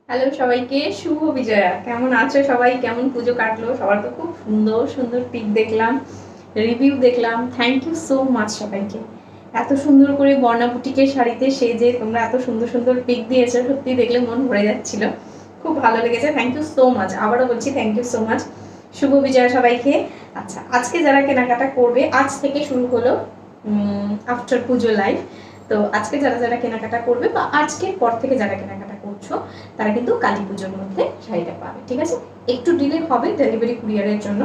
Hello সবাইকে, শুভ বিজয়া। কেমন আছো সবাই? কেমন পুজো কাটলো সবার? তো খুব সুন্দর সুন্দর পিক দেখলাম, রিভিউ দেখলাম। থ্যাংক ইউ সো মাচ সবাইকে। এত সুন্দর করে বর্ণা বুটিকের শাড়িতে সেজে তোমরা এত সুন্দর সুন্দর পিক দিয়েছো, সত্যি দেখলে মন ভরে যাচ্ছিল, খুব ভালো লেগেছে। থ্যাংক ইউ সো মাচ, আবারও বলছি থ্যাংক ইউ সো মাচ। শুভ বিজয়া সবাইকে। আচ্ছা, আজকে যারা কেনাকাটা করবে, আজ থেকে শুরু হলো আফটার পুজো লাইভ। তো আজকে যারা যারা কেনাকাটা করবে বা আজকের পর থেকে যারা কেনাকাটা করছো, তারা কিন্তু কালী পুজোর মধ্যে শাড়িটা পাবে, ঠিক আছে? একটু ডিলে হবে ডেলিভারি কুরিয়ারের জন্য,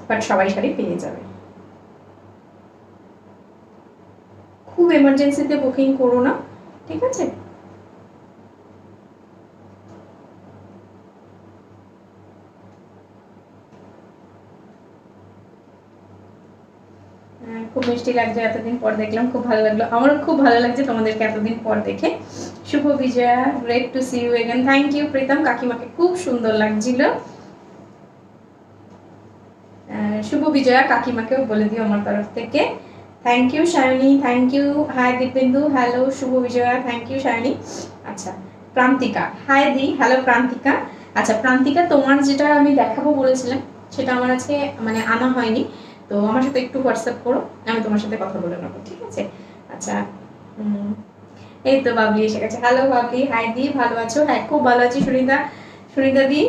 বাট সবাই শাড়ি পেয়ে যাবে। খুব এমার্জেন্সিতে বুকিং করো না, ঠিক আছে? খুব মিষ্টি লাগছে, এতদিন পর দেখলাম, খুব ভালো লাগলো। আমারও খুব ভালো লাগছে তোমাদেরকে এতদিন পর দেখে। শুভ Bijoya, great to see you again. Thank you Pritam, কাকিমাকে খুব সুন্দর লাগছিল। শুভ বিজয়া কাকিমাকেও বলে দিও আমার তরফ থেকে। Thank you Sayani, thank you. Hi Dipendu, hello Shubho Bijoya, thank you Sayani. আচ্ছা, প্রান্তিকা, হাই দি, হ্যালো প্রান্তিকা। আচ্ছা প্রান্তিকা, তোমার যেটা আমি দেখাবো বলেছিলাম সেটা আমার আজকে মানে আনা হয়নি, তো আমার সাথে একটু হোয়াটসঅ্যাপ করো, আমি তোমার সাথে কথা বলে নেবো, ঠিক আছে? আচ্ছা, এই তো বাবলি এসে গেছে। হ্যালো বাবলি, হাই দি, ভালো আছো? হ্যাঁ খুব ভালো আছি। সুনিতা, সুনিতা দি,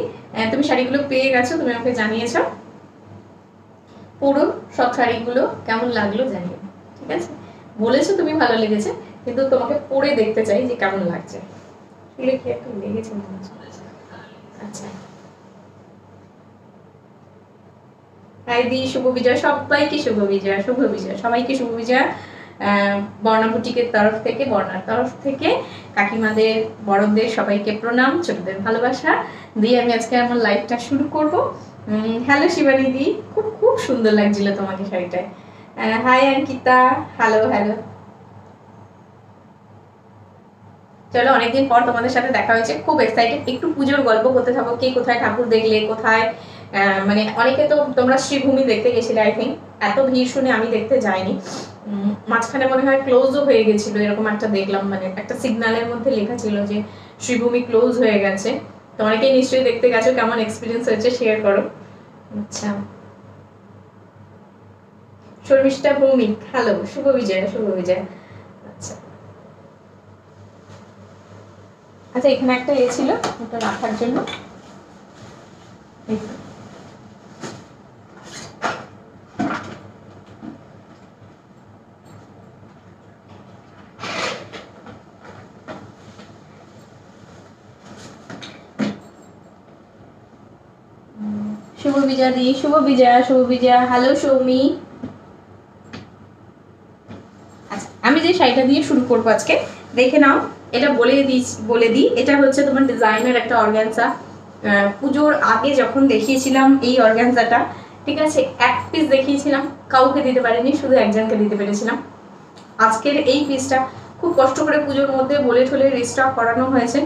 তুমি শাড়িগুলো পেয়ে গেছো, তুমি আমাকে জানিয়েছো। পুরো সব শাড়িগুলো কেমন লাগলো জানিও, ঠিক আছে? বলেছো তুমি ভালো লেগেছে, কিন্তু তোমাকে পরে দেখতে চাই যে কেমন লাগছে। চুলে কি একটু লেগেছে মনে হচ্ছে। আচ্ছা, হাই দি, শুভ বিজয় সবাইকে, শুভ বিজয়, শুভ বিজয় সবাইকে, শুভ বিজয়। বর্ণা বুটিকের তরফ থেকে, বর্ণার তরফ থেকে কাকিমাদের, বড়দের সবাইকে প্রণাম, ছোটদের ভালোবাসা দিয়ে আমি আজকে আমার লাইভটা শুরু করব। হ্যালো শিবানী দি, খুব খুব সুন্দর লাগছিল তোমাকে শাড়িটায়। Hi Ankita, hello hello. চলো, অনেকদিন পর তোমাদের সাথে দেখা হয়েছে, খুব এক্সাইটেড। একটু পুজোর গল্প করতে থাকো, কে কোথায় ঠাকুর দেখলে, কোথায় মানে অনেকে তো তোমরা শ্রীভূমি দেখতে গেছিলে, আই থিঙ্ক। এত ভিড় শুনে আমি দেখতে যাইনি। মাঝখানে মনে হয় ক্লোজও হয়ে গেছিল, এরকম একটা দেখলাম, মানে একটা সিগন্যালের মধ্যে লেখা ছিল যে শ্রীভূমি ক্লোজ হয়ে গেছে। তো অনেকেই নিশ্চয়ই দেখতে গেছো, কেমন এক্সপিরিয়েন্স হয়েছে শেয়ার করো। আচ্ছা, শর্মিষ্ঠা ভৌমিক, হ্যালো, শুভ বিজয়, শুভ বিজয়। আচ্ছা আচ্ছা, এখানে একটা ছিল ওটা রাখার জন্য। শুভ বিজয়া দি, শুভ বিজয়া, শুভ বিজয়া, হ্যালো সৌমি। আচ্ছা, আমি যে শাড়িটা দিয়ে শুরু করবো আজকে, দেখে নাও। এটা বলে দিই, এটা হচ্ছে তোমার ডিজাইনার একটা অর্গানজা। পুজোর আগে যখন দেখিয়েছিলাম এই অর্গানজাটা, ঠিক আছে, এক পিস দেখিয়েছিলাম, কাউকে দিতে পারিনি, শুধু একজনকে দিতে পেরেছিলাম। আজকের এই পিসটা খুব কষ্ট করে পুজোর মধ্যে বলে ঠলে রিস্টক করানো হয়েছে।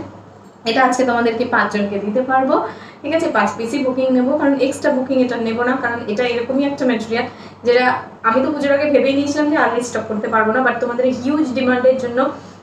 এটা আজকে তোমাদেরকে 5 জনকে দিতে পারবো, ঠিক আছে? 5 পিসই বুকিং নেবো, কারণ এক্সট্রা বুকিং এটা নেবো না, কারণ এটা এরকমই একটা ম্যাটেরিয়াল যেটা আমি তো পুজোর আগে ভেবেই নিয়েছিলাম যে আর রিস্টক করতে পারবো না, বাট তোমাদের হিউজ ডিমান্ডের জন্য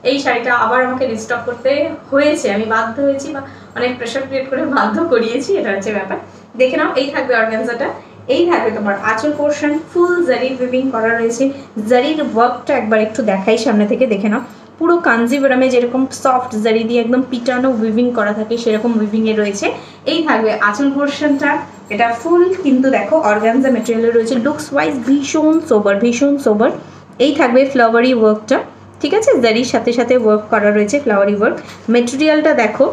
এই শাড়িটা আবার আমাকে রিস্টক করতে হয়েছে। আমি বাধ্য হয়েছি, বা অনেক প্রেশার ক্রিয়েট করে বাধ্য করিয়েছি, এটা হচ্ছে ব্যাপার। দেখে নাও, এই থাকবে অর্গানজাটা, এই থাকবে তোমার আঁচল পোর্শন, ফুল জারির উইভিং করা রয়েছে। জারির ওয়ার্কটা একবার একটু দেখাই সামনে থেকে, দেখে নাও। পুরো কাঞ্জিভরমে যেরকম সফট জারি দিয়ে একদম পিটানো উইভিং করা থাকে, সেরকম উইভিং এ রয়েছে। এই থাকবে আঁচল পোর্শনটা, এটা ফুল কিন্তু দেখো অর্গানজা ম্যাটেরিয়ালে রয়েছে। লুকস ওয়াইজ ভীষণ সোবার, ভীষণ সোবার। এই থাকবে ফ্লাওয়ারি ওয়ার্কটা, ঠিক আছে? জারির সাথে সাথে ওয়ার্ক করা রয়েছে, ফ্লাওয়ারি ওয়ার্ক। মেটেরিয়ালটা দেখো,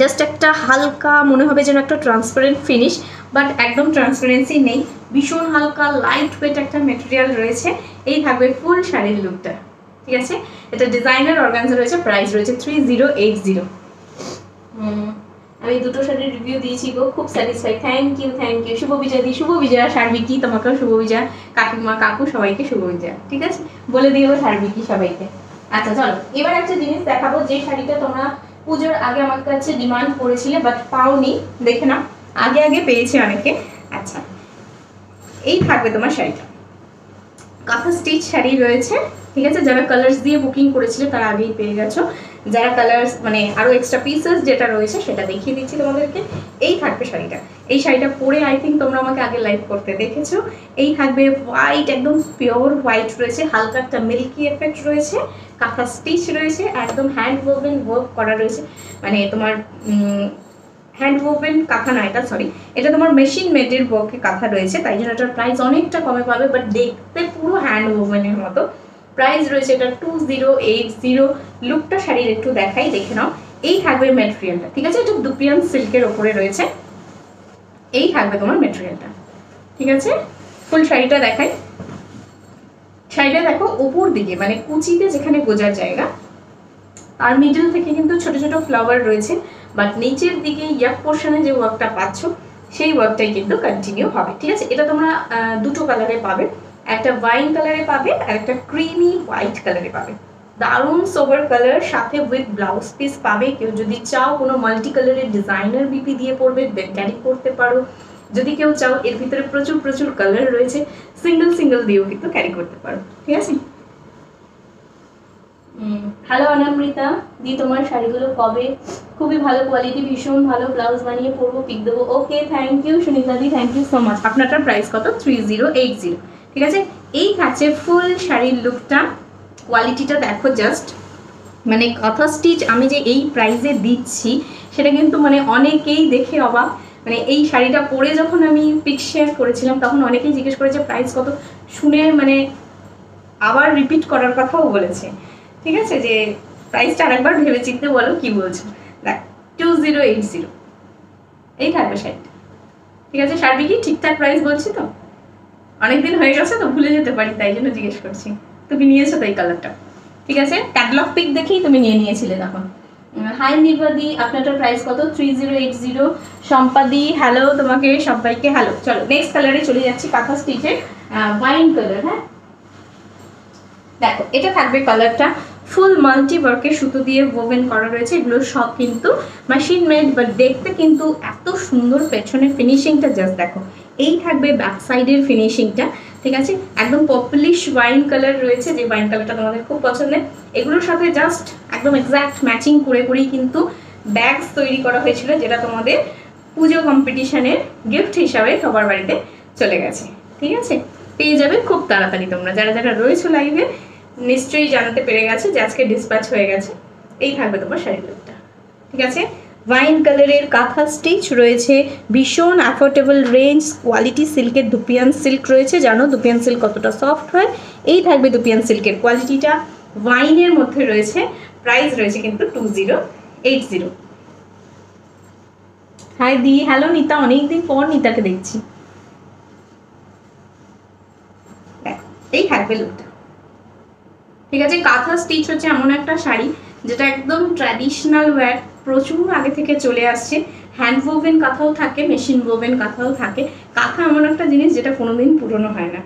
জাস্ট একটা হালকা মনে হবে যেন একটা ট্রান্সপারেন্ট ফিনিশ, বাট একদম ট্রান্সপারেন্সি নেই, ভীষণ হালকা লাইট ওয়েট একটা মেটেরিয়াল রয়েছে। এই থাকবে ফুল শাড়ির লুকটা, ঠিক আছে? এটা ডিজাইনার অর্গানজা রয়েছে, প্রাইস রয়েছে 3080। আমি দুটো শাড়ির রিভিউ দিয়েছি গো, খুব satisfy. Thank you, thank you. শুভ বিজয়া দি, শুভ বিজয়া। সার্বিকি, তোমাকেও শুভ বিজয়া। কাকিমা, কাকু, সবাইকে শুভ বিজয়া, ঠিক আছে? বলে দিও সার্বিকি সবাইকে। আচ্ছা চলো, এবার একটা জিনিস দেখাবো, যে শাড়িটা তোমরা পুজোর আগে আমার কাছে ডিমান্ড করেছিলে বাট পাওনি, দেখে নাও, আগে আগে পেয়েছে অনেকে। আচ্ছা, এই থাকবে তোমার শাড়িটা, কাঁথা স্টিচ শাড়ি রয়েছে, ঠিক আছে। যারা কালার্স দিয়ে বুকিং করেছিলে তারা আগেই পেয়ে গেছো। যারা কালার্স মানে আরও এক্সট্রা পিসেস যেটা রয়েছে সেটা দেখিয়ে দিচ্ছি তোমাদেরকে। এই থাকবে শাড়িটা, এই শাড়িটা পরে আই থিঙ্ক তোমরা আমাকে আগে লাইভ করতে দেখেছো। এই থাকবে হোয়াইট, একদম পিওর হোয়াইট রয়েছে, হালকা একটা মিল্কি এফেক্ট রয়েছে, কাঁথা স্টিচ রয়েছে, একদম হ্যান্ড ওভেন ওয়ার্ক করা রয়েছে, মানে তোমার হ্যান্ড ওভেন কাঁথা না, এটা সরি, এটা তোমার মেশিন মেডের ওয়ার্কে কাঁথা রয়েছে, তাই জন্য এটার প্রাইস অনেকটা কমে পাবে, বাট দেখতে পুরো হ্যান্ড ওভেনের মতো। প্রাইস রয়েছে এটা 2080। লুকটা শাড়ির একটু দেখাই, দেখে নাও। এই থাকবে ম্যাটেরিয়ালটা, ঠিক আছে, এটা দুপিয়ান সিল্কের ওপরে রয়েছে। এই থাকবে তোমার ম্যাটেরিয়ালটা, ঠিক আছে। ফুল শাড়িটা দেখাই। শাড়িটা দেখো উপর দিকে মানে কুচিতে যেখানে গোজার জায়গা, আর মিডল থেকে কিন্তু ছোট ছোট ফ্লাওয়ার রয়েছে, বাট নিচের দিকে ইয়াক পোর্শনে যে ওয়ার্কটা পাচ্ছ সেই ওয়ার্কটাই কিন্তু কন্টিনিউ হবে, ঠিক আছে। এটা তোমরা দুটো কালারে পাবে, একটা ওয়াইন কালারে পাবে আর একটা ক্রিমি হোয়াইট কালারে পাবে। দারুণ সোবার কালার, সাথে উইথ ব্লাউজ পিস পাবে। কেউ যদি চাও কোনো মাল্টি কালারের ডিজাইনার বিপি দিয়ে পরবে, ক্যারি করতে পারো। যদি কেউ চাও এর ভিতরে প্রচুর প্রচুর কালার রয়েছে, সিঙ্গেল সিঙ্গেল দিয়েও কিন্তু ক্যারি করতে পারো, ঠিক আছে। হ্যালো অনামৃতা দি, তোমার শাড়িগুলো কবে? খুবই ভালো কোয়ালিটি, ভীষণ ভালো, ব্লাউজ বানিয়ে পরবো, পিক দেবো। ওকে, থ্যাংক ইউ সুনিতা দি, থ্যাংক ইউ সো মাচ। আপনারটার প্রাইস কত? 3080, ঠিক আছে। এই থাকছে ফুল শাড়ির লুকটা, কোয়ালিটিটা দেখো জাস্ট, মানে কাঁথা স্টিচ আমি যে এই প্রাইসে দিচ্ছি সেটা কিন্তু মানে অনেকেই দেখে অবাক। মানে এই শাড়িটা পরে যখন আমি পিক শেয়ার করেছিলাম তখন অনেকেই জিজ্ঞেস করেছে প্রাইস কত, শুনে মানে আবার রিপিট করার কথাও বলেছে, ঠিক আছে, যে প্রাইসটা আরেকবার ভেবে চিনতে বলো কি বলছো। দেখ 2080 এই থাকবে শাড়িটা, ঠিক আছে। শাড়ি কি ঠিকঠাক প্রাইস বলছি তো? অনেকদিন হয়ে গেছে তো ভুলে যেতে পারি, তাই জন্য জিজ্ঞেস করছি। তুমি নিয়েছো তো এই কালারটা, ঠিক আছে। ক্যাটালগ পিক দেখেই তুমি নিয়েছিলে তখন। হাই নিবাদি, আপনারটার প্রাইস কত? 3080। সম্পাদি, হ্যালো তোমাকে সবাইকে হ্যালো। চলো নেক্সট কালারে চলে যাচ্ছি, কাঁথা স্টিচের ওয়াইন কালার। হ্যাঁ দেখো, এটা থাকবে কালারটা ফুল মাল্টি ওয়ার্কের সুতো দিয়ে ওভেন করা রয়েছে। এগুলো সব কিন্তু মেশিন মেড, বাট দেখতে কিন্তু এত সুন্দর। পেছনের ফিনিশিংটা জাস্ট দেখো। এই থাকবে ব্যাক সাইডের ফিনিশিংটা, ঠিক আছে। একদম পপুলিশ ওয়াইন কালার রয়েছে, যে ওয়াইন কালারটা তোমাদের খুব পছন্দের। এগুলোর সাথে জাস্ট একদম এক্স্যাক্ট ম্যাচিং করে করেই কিন্তু ব্যাগস তৈরি করা হয়েছিল, যেটা তোমাদের পুজো কম্পিটিশনের গিফট হিসাবে সবার বাড়িতে চলে গেছে, ঠিক আছে। পেয়ে যাবে খুব তাড়াতাড়ি। তোমরা যারা যারা রয়েছো লাইভে নিশ্চয়ই জানাতে পেরে গেছে যে আজকে ডিসপ্যাচ হয়ে গেছে। এই থাকবে তোমার শাড়ির লুকটা, ঠিক আছে। ওয়াইন কালারের কাঁথা স্টিচ রয়েছে, ভীষণ অ্যাফোর্ডেবল রেঞ্জ, কোয়ালিটি সিল্কের দুপিয়ান সিল্ক রয়েছে। জানো দুপিয়ান সিল্ক কতটা সফট হয়। এই থাকবে দুপিয়ান সিল্কের কোয়ালিটিটা, ওয়াইনের মধ্যে রয়েছে। প্রাইস রয়েছে কিন্তু 2080। হাই দি, হ্যালো নিতা, অনেকদিন পর নিতাকে দেখছি। এই থাকবে লুকটা, ঠিক আছে। কাঁথা স্টিচ হচ্ছে এমন একটা শাড়ি যেটা একদম ট্র্যাডিশনাল ওয়্যার, প্রচুর আগে থেকে চলে আসছে। হ্যান্ড ওভেন কাঁথাও থাকে, মেশিন ওভেন কাঁথাও থাকে। কাঁথা এমন একটা জিনিস যেটা কোনোদিন পুরনো হয় না,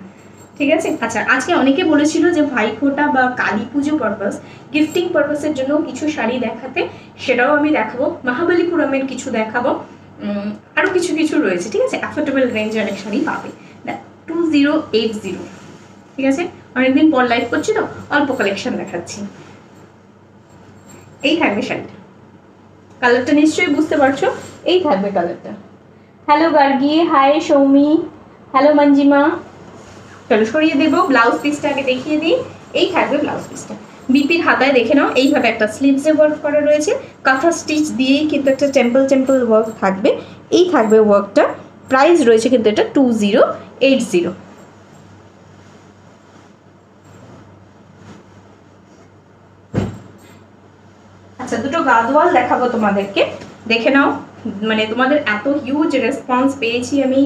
ঠিক আছে। আচ্ছা, আজকে অনেকে বলেছিল যে ভাইফোঁটা বা কালী পুজো পারপাস, গিফটিং পারপাসের জন্য কিছু শাড়ি দেখাতে, সেটাও আমি দেখাবো। মহাবলীপুরমের কিছু দেখাবো, আরও কিছু কিছু রয়েছে, ঠিক আছে। অ্যাফোর্ডেবল রেঞ্জে অনেক শাড়ি পাবে। 2080, ঠিক আছে। অনেকদিন পর লাইভ করছি তো অল্প কালেকশন দেখাচ্ছি। এই থাকবে শাড়িটা, কালারটা নিশ্চয়ই বুঝতে পারছো। এই থাকবে কালারটা। Hello Gargi, hi Soumi, hello Manjima. চলো সরিয়ে দেবো, ব্লাউজ পিসটা আগে দেখিয়ে দিই। এই থাকবে ব্লাউজ পিসটা, বিপির হাতায় দেখে নাও। এইভাবে একটা স্লিভসে ওয়ার্ক করা রয়েছে, কাঁথা স্টিচ দিয়েই কিন্তু একটা টেম্পল টেম্পল ওয়ার্ক থাকবে। এই থাকবে ওয়ার্কটা। প্রাইস রয়েছে কিন্তু এটা 2080। আচ্ছা, দুটো গাদোয়াল দেখাবো তোমাদেরকে, দেখে নাও। মানে তোমাদের এত হিউজ রেসপন্স পেয়েছি আমি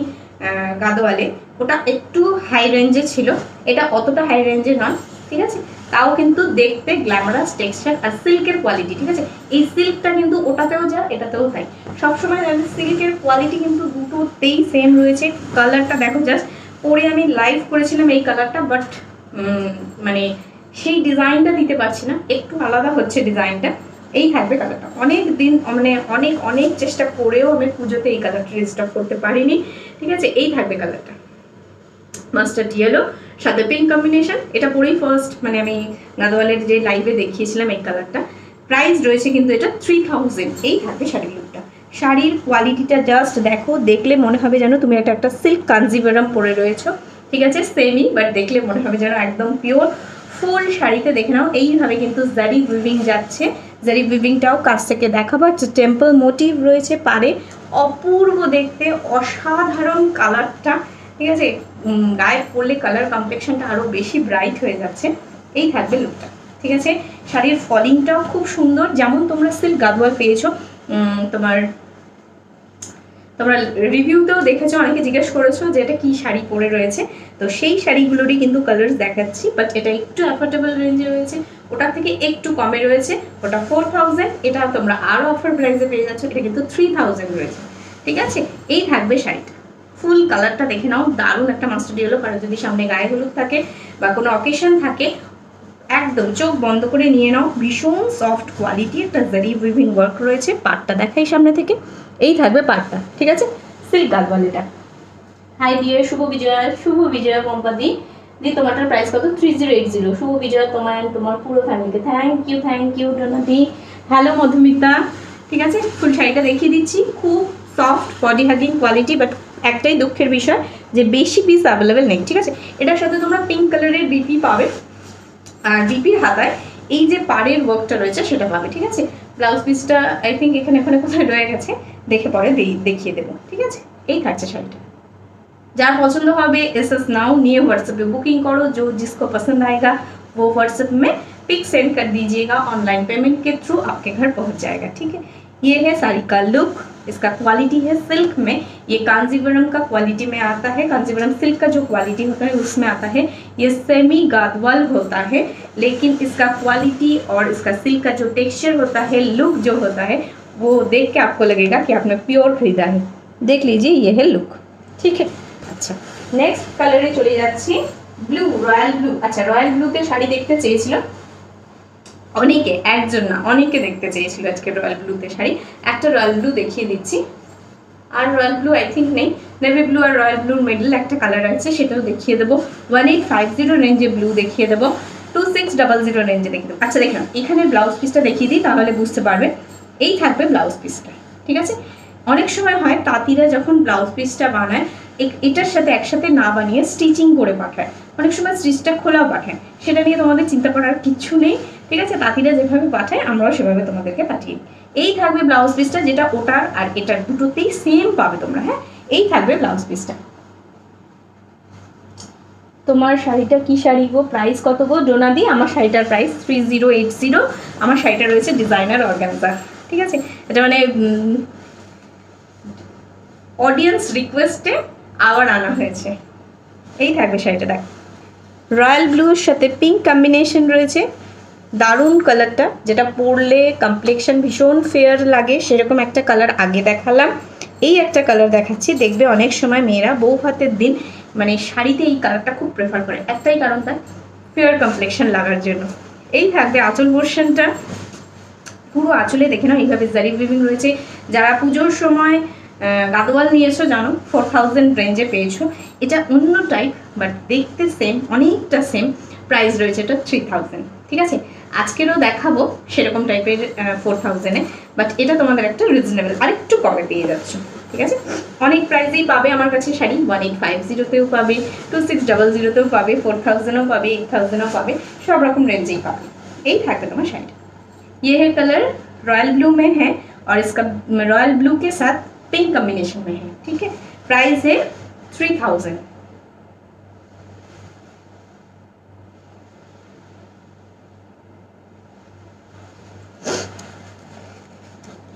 গাদোয়ালে, ওটা একটু হাই রেঞ্জে ছিল, এটা অতটা হাই রেঞ্জে নয়, ঠিক আছে। তাও কিন্তু দেখতে গ্ল্যামারাস টেক্সচার আর সিল্কের কোয়ালিটি, ঠিক আছে। এই সিল্কটা কিন্তু ওটাতেও যা এটাতেও তাই, সবসময় সিল্কের কোয়ালিটি কিন্তু দুটোতেই সেম রয়েছে। কালারটা দেখো জাস্ট, পরে আমি লাইভ করেছিলাম এই কালারটা, বাট মানে সেই ডিজাইনটা দিতে পারছি না, একটু আলাদা হচ্ছে ডিজাইনটা। এই থাকবে কালারটা। অনেক দিন মানে অনেক চেষ্টা করেও আমি পুজোতে এই কালারটা রিস্টক করতে পারিনি, ঠিক আছে। এই থাকবে কালারটা, মাস্টার্ড ইয়েলো সাথে পিঙ্ক কম্বিনেশন। এটা পরেই ফার্স্ট মানে আমি গাদওয়ালের যে লাইভে দেখিয়েছিলাম এই কালারটা। প্রাইস রয়েছে কিন্তু এটা 3000। এই থাকবে শাড়ির লুকটা। শাড়ির কোয়ালিটিটা জাস্ট দেখো, দেখলে মনে হবে যেন তুমি একটা সিল্ক কাঞ্জিভারাম পরে রয়েছো, ঠিক আছে, সেমি, বাট দেখলে মনে হবে যেন একদম পিওর ফুল শাড়িতে। দেখে নাও এইভাবে কিন্তু জারি উইভিং যাচ্ছে, জারি উইভিংটাও কাছ থেকে দেখাবো। টেম্পল মোটিভ রয়েছে পারে, অপূর্ব দেখতে, অসাধারণ কালারটা, ঠিক আছে, গায়ে পরলে কালার কমপ্লেকশনটা আরও বেশি ব্রাইট হয়ে যাচ্ছে। এই থাকবে লুকটা, ঠিক আছে। শাড়ির ফলিংটাও খুব সুন্দর, যেমন তোমরা সিল্ক গাদওয়াল পেয়েছো, তোমরা রিভিউতেও দেখেছো, অনেকে জিজ্ঞেস করেছো যে এটা কি শাড়ি পরে রয়েছে, তো সেই শাড়িগুলোরই কিন্তু কালার্স দেখাচ্ছি, বাট এটা একটু অ্যাফোর্ডেবল রেঞ্জে রয়েছে, ওটার থেকে একটু কমে রয়েছে, ওটা 4000, এটা তোমরা আরও অফার প্রাইসে পেয়ে যাচ্ছ, এটা কিন্তু 3000 রয়েছে, ঠিক আছে। এই থাকবে শাড়িটা। ফুল কালারটা দেখে নাও, দারুণ একটা মাস্টার্ড ইয়েলো, কারণ যদি সামনে গায়ে হলুদ থাকে বা কোনো অকেশন থাকে একদম চোখ বন্ধ করে নিয়ে নাও। ভীষণ সফট কোয়ালিটি, একটা জারি উইভিং ওয়ার্ক রয়েছে। পাটটা দেখাই সামনে থেকে, এই থাকবে পাটটা, ঠিক আছে, সিল্ক গাদওয়াল এটা। হাই ডিয়ার শুভ বিজয়া, শুভ বিজয়া কোম্পানি দি, তোমারটার প্রাইস কত? 3080। শুভ বিজয়া তোমার তোমার পুরো ফ্যামিলিকে থ্যাংক ইউ ডোনা দি। হ্যালো মধুমিতা, ঠিক আছে। ফুল শাড়িটা দেখিয়ে দিচ্ছি, খুব soft body hugging quality, but একটাই দুঃখের বিষয় যে বেশি পিস অ্যাভেলেবেল নেই, ঠিক আছে। এটার সাথে তোমরা পিঙ্ক কালারের বিপি পাবে, আর বিপির হাতায় এই যে পাড়ের ওয়ার্কটা রয়েছে সেটা পাবে, ঠিক আছে। ব্লাউজ পিসটা আই থিঙ্ক এখানে কোথায় রয়ে গেছে, দেখে পরে দেখিয়ে দেবো, ঠিক আছে। এই থাকছে শাড়িটা। যার পছন্দ হবে एसएस नाउ নিয়ে व्हाट्सएप बुकिंग करो, जो जिसको पसंद आएगा वो व्हाट्सएप में पिक सेंड कर दीजिएगा, ऑनलाइन पेमेंट के थ्रू आपके घर पहुंच जाएगा, ठीक है। ये है साड़ी का लुक, इसका क्वालिटी है सिल्क में, ये कांजीवरम का क्वालिटी में आता है। कांजीवरम सिल्क का जो क्वालिटी होता है उसमें आता है। ये सेमी गादवाल होता है, लेकिन इसका क्वालिटी और इसका सिल्क का जो टेक्सचर होता है, लुक जो होता है, वो देख के आपको लगेगा कि आपने प्योर खरीदा है। देख लीजिए, ये है लुक, ठीक है। আচ্ছা, নেক্সট কালারে চলে যাচ্ছি, ব্লু, রয়্যাল ব্লু। আচ্ছা, রয়্যাল ব্লুতে শাড়ি দেখতে চেয়েছিল অনেকে, একজন না অনেকে দেখতে চেয়েছিল আজকে রয়্যাল ব্লুতে শাড়ি। একটা রয়্যাল ব্লু দেখিয়ে দিচ্ছি, আর রয়্যাল ব্লু আই থিঙ্ক নেই, নেভি ব্লু আর রয়্যাল ব্লুর মিডল একটা কালার আছে, সেটাও দেখিয়ে দেবো। 1850 রেঞ্জে ব্লু দেখিয়ে দেবো, 2600 রেঞ্জে দেখিয়ে দেবো। আচ্ছা দেখলাম, এখানে ব্লাউজ পিসটা দেখিয়ে দিই, তাহলে বুঝতে পারবে। এই থাকবে ব্লাউজ পিসটা, ঠিক আছে। অনেক সময় হয় তাঁতিরা যখন ব্লাউজ পিসটা বানায় এটার সাথে একসাথে না বানিয়ে স্টিচিং করে পাঠায়, অনেক সময় স্টিচটা খোলাও পাঠায়, সেটা নিয়ে তোমাদের চিন্তা করার কিছু নেই, ঠিক আছে। তাঁতিরা যেভাবে পাঠায় আমরাও সেভাবে তোমাদেরকে পাঠিয়ে দিই। এই থাকবে ব্লাউজ পিসটা, যেটা ওটার আর এটার দুটোতেই সেম পাবে তোমরা, হ্যাঁ। এই থাকবে ব্লাউজ পিসটা। তোমার শাড়িটা কি শাড়ি গো, প্রাইস কত গো ডোনা দি? আমার শাড়িটার প্রাইস 3080। আমার শাড়িটা রয়েছে ডিজাইনার অর্গানজা, ঠিক আছে। এটা মানে অডিয়েন্স রিকোয়েস্টে আবার আনা হয়েছে। এই থাকবে শাড়িটা, দেখ রয়্যাল ব্লুর সাথে পিঙ্ক কম্বিনেশন রয়েছে, দারুণ কালারটা, যেটা পরলে কমপ্লেক্সন ভীষণ ফেয়ার লাগে, সেরকম একটা কালার আগে দেখালাম। এই একটা কালার দেখাচ্ছি, দেখবে অনেক সময় মেয়েরা বউ ভাতের দিন মানে শাড়িতে এই কালারটা খুব প্রেফার করে, একটাই কারণ তার, ফেয়ার কমপ্লেক্সন লাগার জন্য। এই থাকবে আঁচল পোর্শনটা, পুরো আঁচলে দেখে নাও এইভাবে জারি উইভিং রয়েছে। যারা পুজোর সময় গাদওয়াল নিয়েছো জানো 4000 রেঞ্জে পেয়েছো, এটা অন্য টাইপ বাট দেখতে সেম, অনেকটা সেম। প্রাইস রয়েছে এটা 3000, ঠিক আছে। আজকেরও দেখাবো সেরকম টাইপের 4000-এ, বাট এটা তোমাদের একটা রিজনেবল আরেকটু কমে পেয়ে যাচ্ছ, ঠিক আছে। অনেক প্রাইসেই পাবে আমার কাছে শাড়ি, 1850-তেও পাবে, 2600-তেও পাবে, 4000-ও পাবে, 8000-ও পাবে, সব রকম রেঞ্জেই পাবে। এই থাকবে তোমার শাড়িটা। ये है कलर रॉयल ब्लू में है, और इसका रॉयल ब्लू के साथ पिंक कॉम्बिनेशन में है, ठीक है। प्राइस है 3000।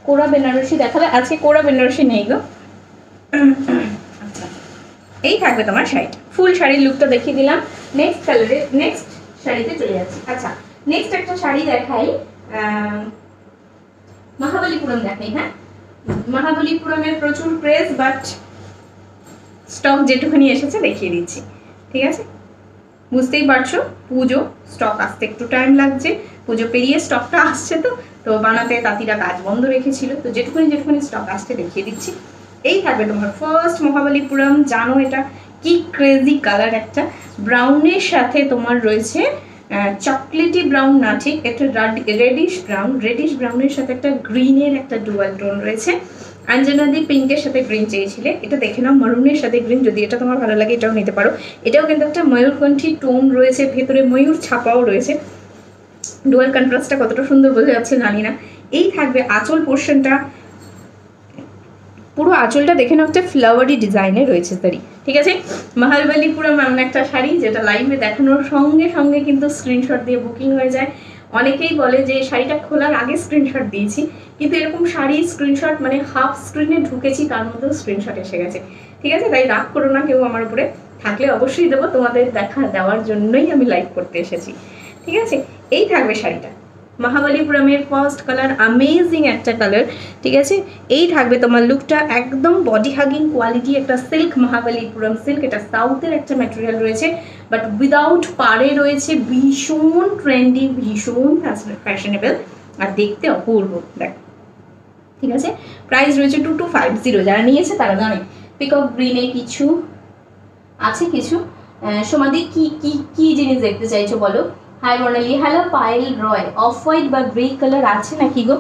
कोरा बेनारसी देखाबे, आज के कोरा बेनारसी नहीं गो। अच्छा, এই থাকবে তোমার শাড়িটা। ফুল শাড়ির লুকটা দেখিয়ে দিলাম। নেক্সট কালারে, নেক্সট শাড়িতে চলে যাচ্ছি। আচ্ছা, নেক্সট একটা শাড়ি দেখাই, মহাবলীপুরম দেখাই। হ্যাঁ, মহাবলীপুরমের প্রচুর ক্রেজ, বাট স্টক যেটুখানি এসেছে দেখিয়ে দিচ্ছি, ঠিক আছে। বুঝতেই পারছো পুজো, স্টক আসতে একটু টাইম লাগছে, পুজো পেরিয়ে স্টকটা আসছে, তো বানাতে তাঁতিরা কাজ বন্ধ রেখেছিল, তো যেটুখানি স্টক আসতে দেখিয়ে দিচ্ছি। এই থাকবে তোমার ফার্স্ট মহাবলীপুরম। জানো এটা কি কি ক্রেজি কালার, একটা ব্রাউনের সাথে তোমার রয়েছে চকলেটি ব্রাউন না ঠিক, একটা রেডিশ ব্রাউনের সাথে একটা গ্রিনের একটা ডুয়াল টোন রয়েছে। অঞ্জনাদি পিঙ্কের সাথে গ্রিন চেয়েছিলে, এটা দেখে নাও মারুনের সাথে গ্রিন, যদি এটা তোমার ভালো লাগে এটাও নিতে পারো। এটাও কিন্তু একটা ময়ূরকণ্ঠী টোন রয়েছে, ভেতরে ময়ূর ছাপাও রয়েছে। ডুয়াল কন্ট্রাস্টটা কতটা সুন্দর বোঝা যাচ্ছে জানি না। এই থাকবে আঁচল পোর্শনটা, পুরো আঁচলটা দেখে নাও একটা ফ্লাওয়ারি ডিজাইনে রয়েছে তারি, ঠিক আছে। মহাবলীপুরম এমন একটা শাড়ি যেটা লাইভে দেখানোর সঙ্গে সঙ্গে কিন্তু স্ক্রিনশট দিয়ে বুকিং হয়ে যায়। অনেকেই বলে যে শাড়িটা খোলার আগে স্ক্রিনশট দিয়েছি, কিন্তু এরকম শাড়ি স্ক্রিনশট মানে হাফ স্ক্রিনে ঢুকেছি তার মধ্যেও স্ক্রিনশট এসে গেছে, ঠিক আছে। তাই রাগ করো না কেউ আমার উপরে, থাকলে অবশ্যই দেবো, তোমাদের দেওয়ার জন্যই আমি লাইভ করতে এসেছি, ঠিক আছে। এই থাকবে শাড়িটা, মহাবলীপুরমের ফার্স্ট কালার, অ্যামেজিং একটা কালার, ঠিক আছে। এই থাকবে তোমার লুকটা, একদম বডি হাগিং কোয়ালিটি একটা সিল্ক, মহাবলীপুরম সিল্ক, এটা সাউথের একটা ম্যাটেরিয়াল রয়েছে, বাট উইদাউট পাড়ে রয়েছে, ভীষণ ট্রেন্ডি, ভীষণ ফ্যাশনেবল, আর দেখতে অপূর্ব দেখ, ঠিক আছে। প্রাইস রয়েছে 2250, যারা নিয়েছে তারা জানে। পিকক গ্রিনে কিছু আছে, কিছু সমাধি কি কি কি জিনিস দেখতে চাইছো বলো। Hi Barnali, hello Payel Roy, off white বা গ্রে কালার আছে নাকি গো?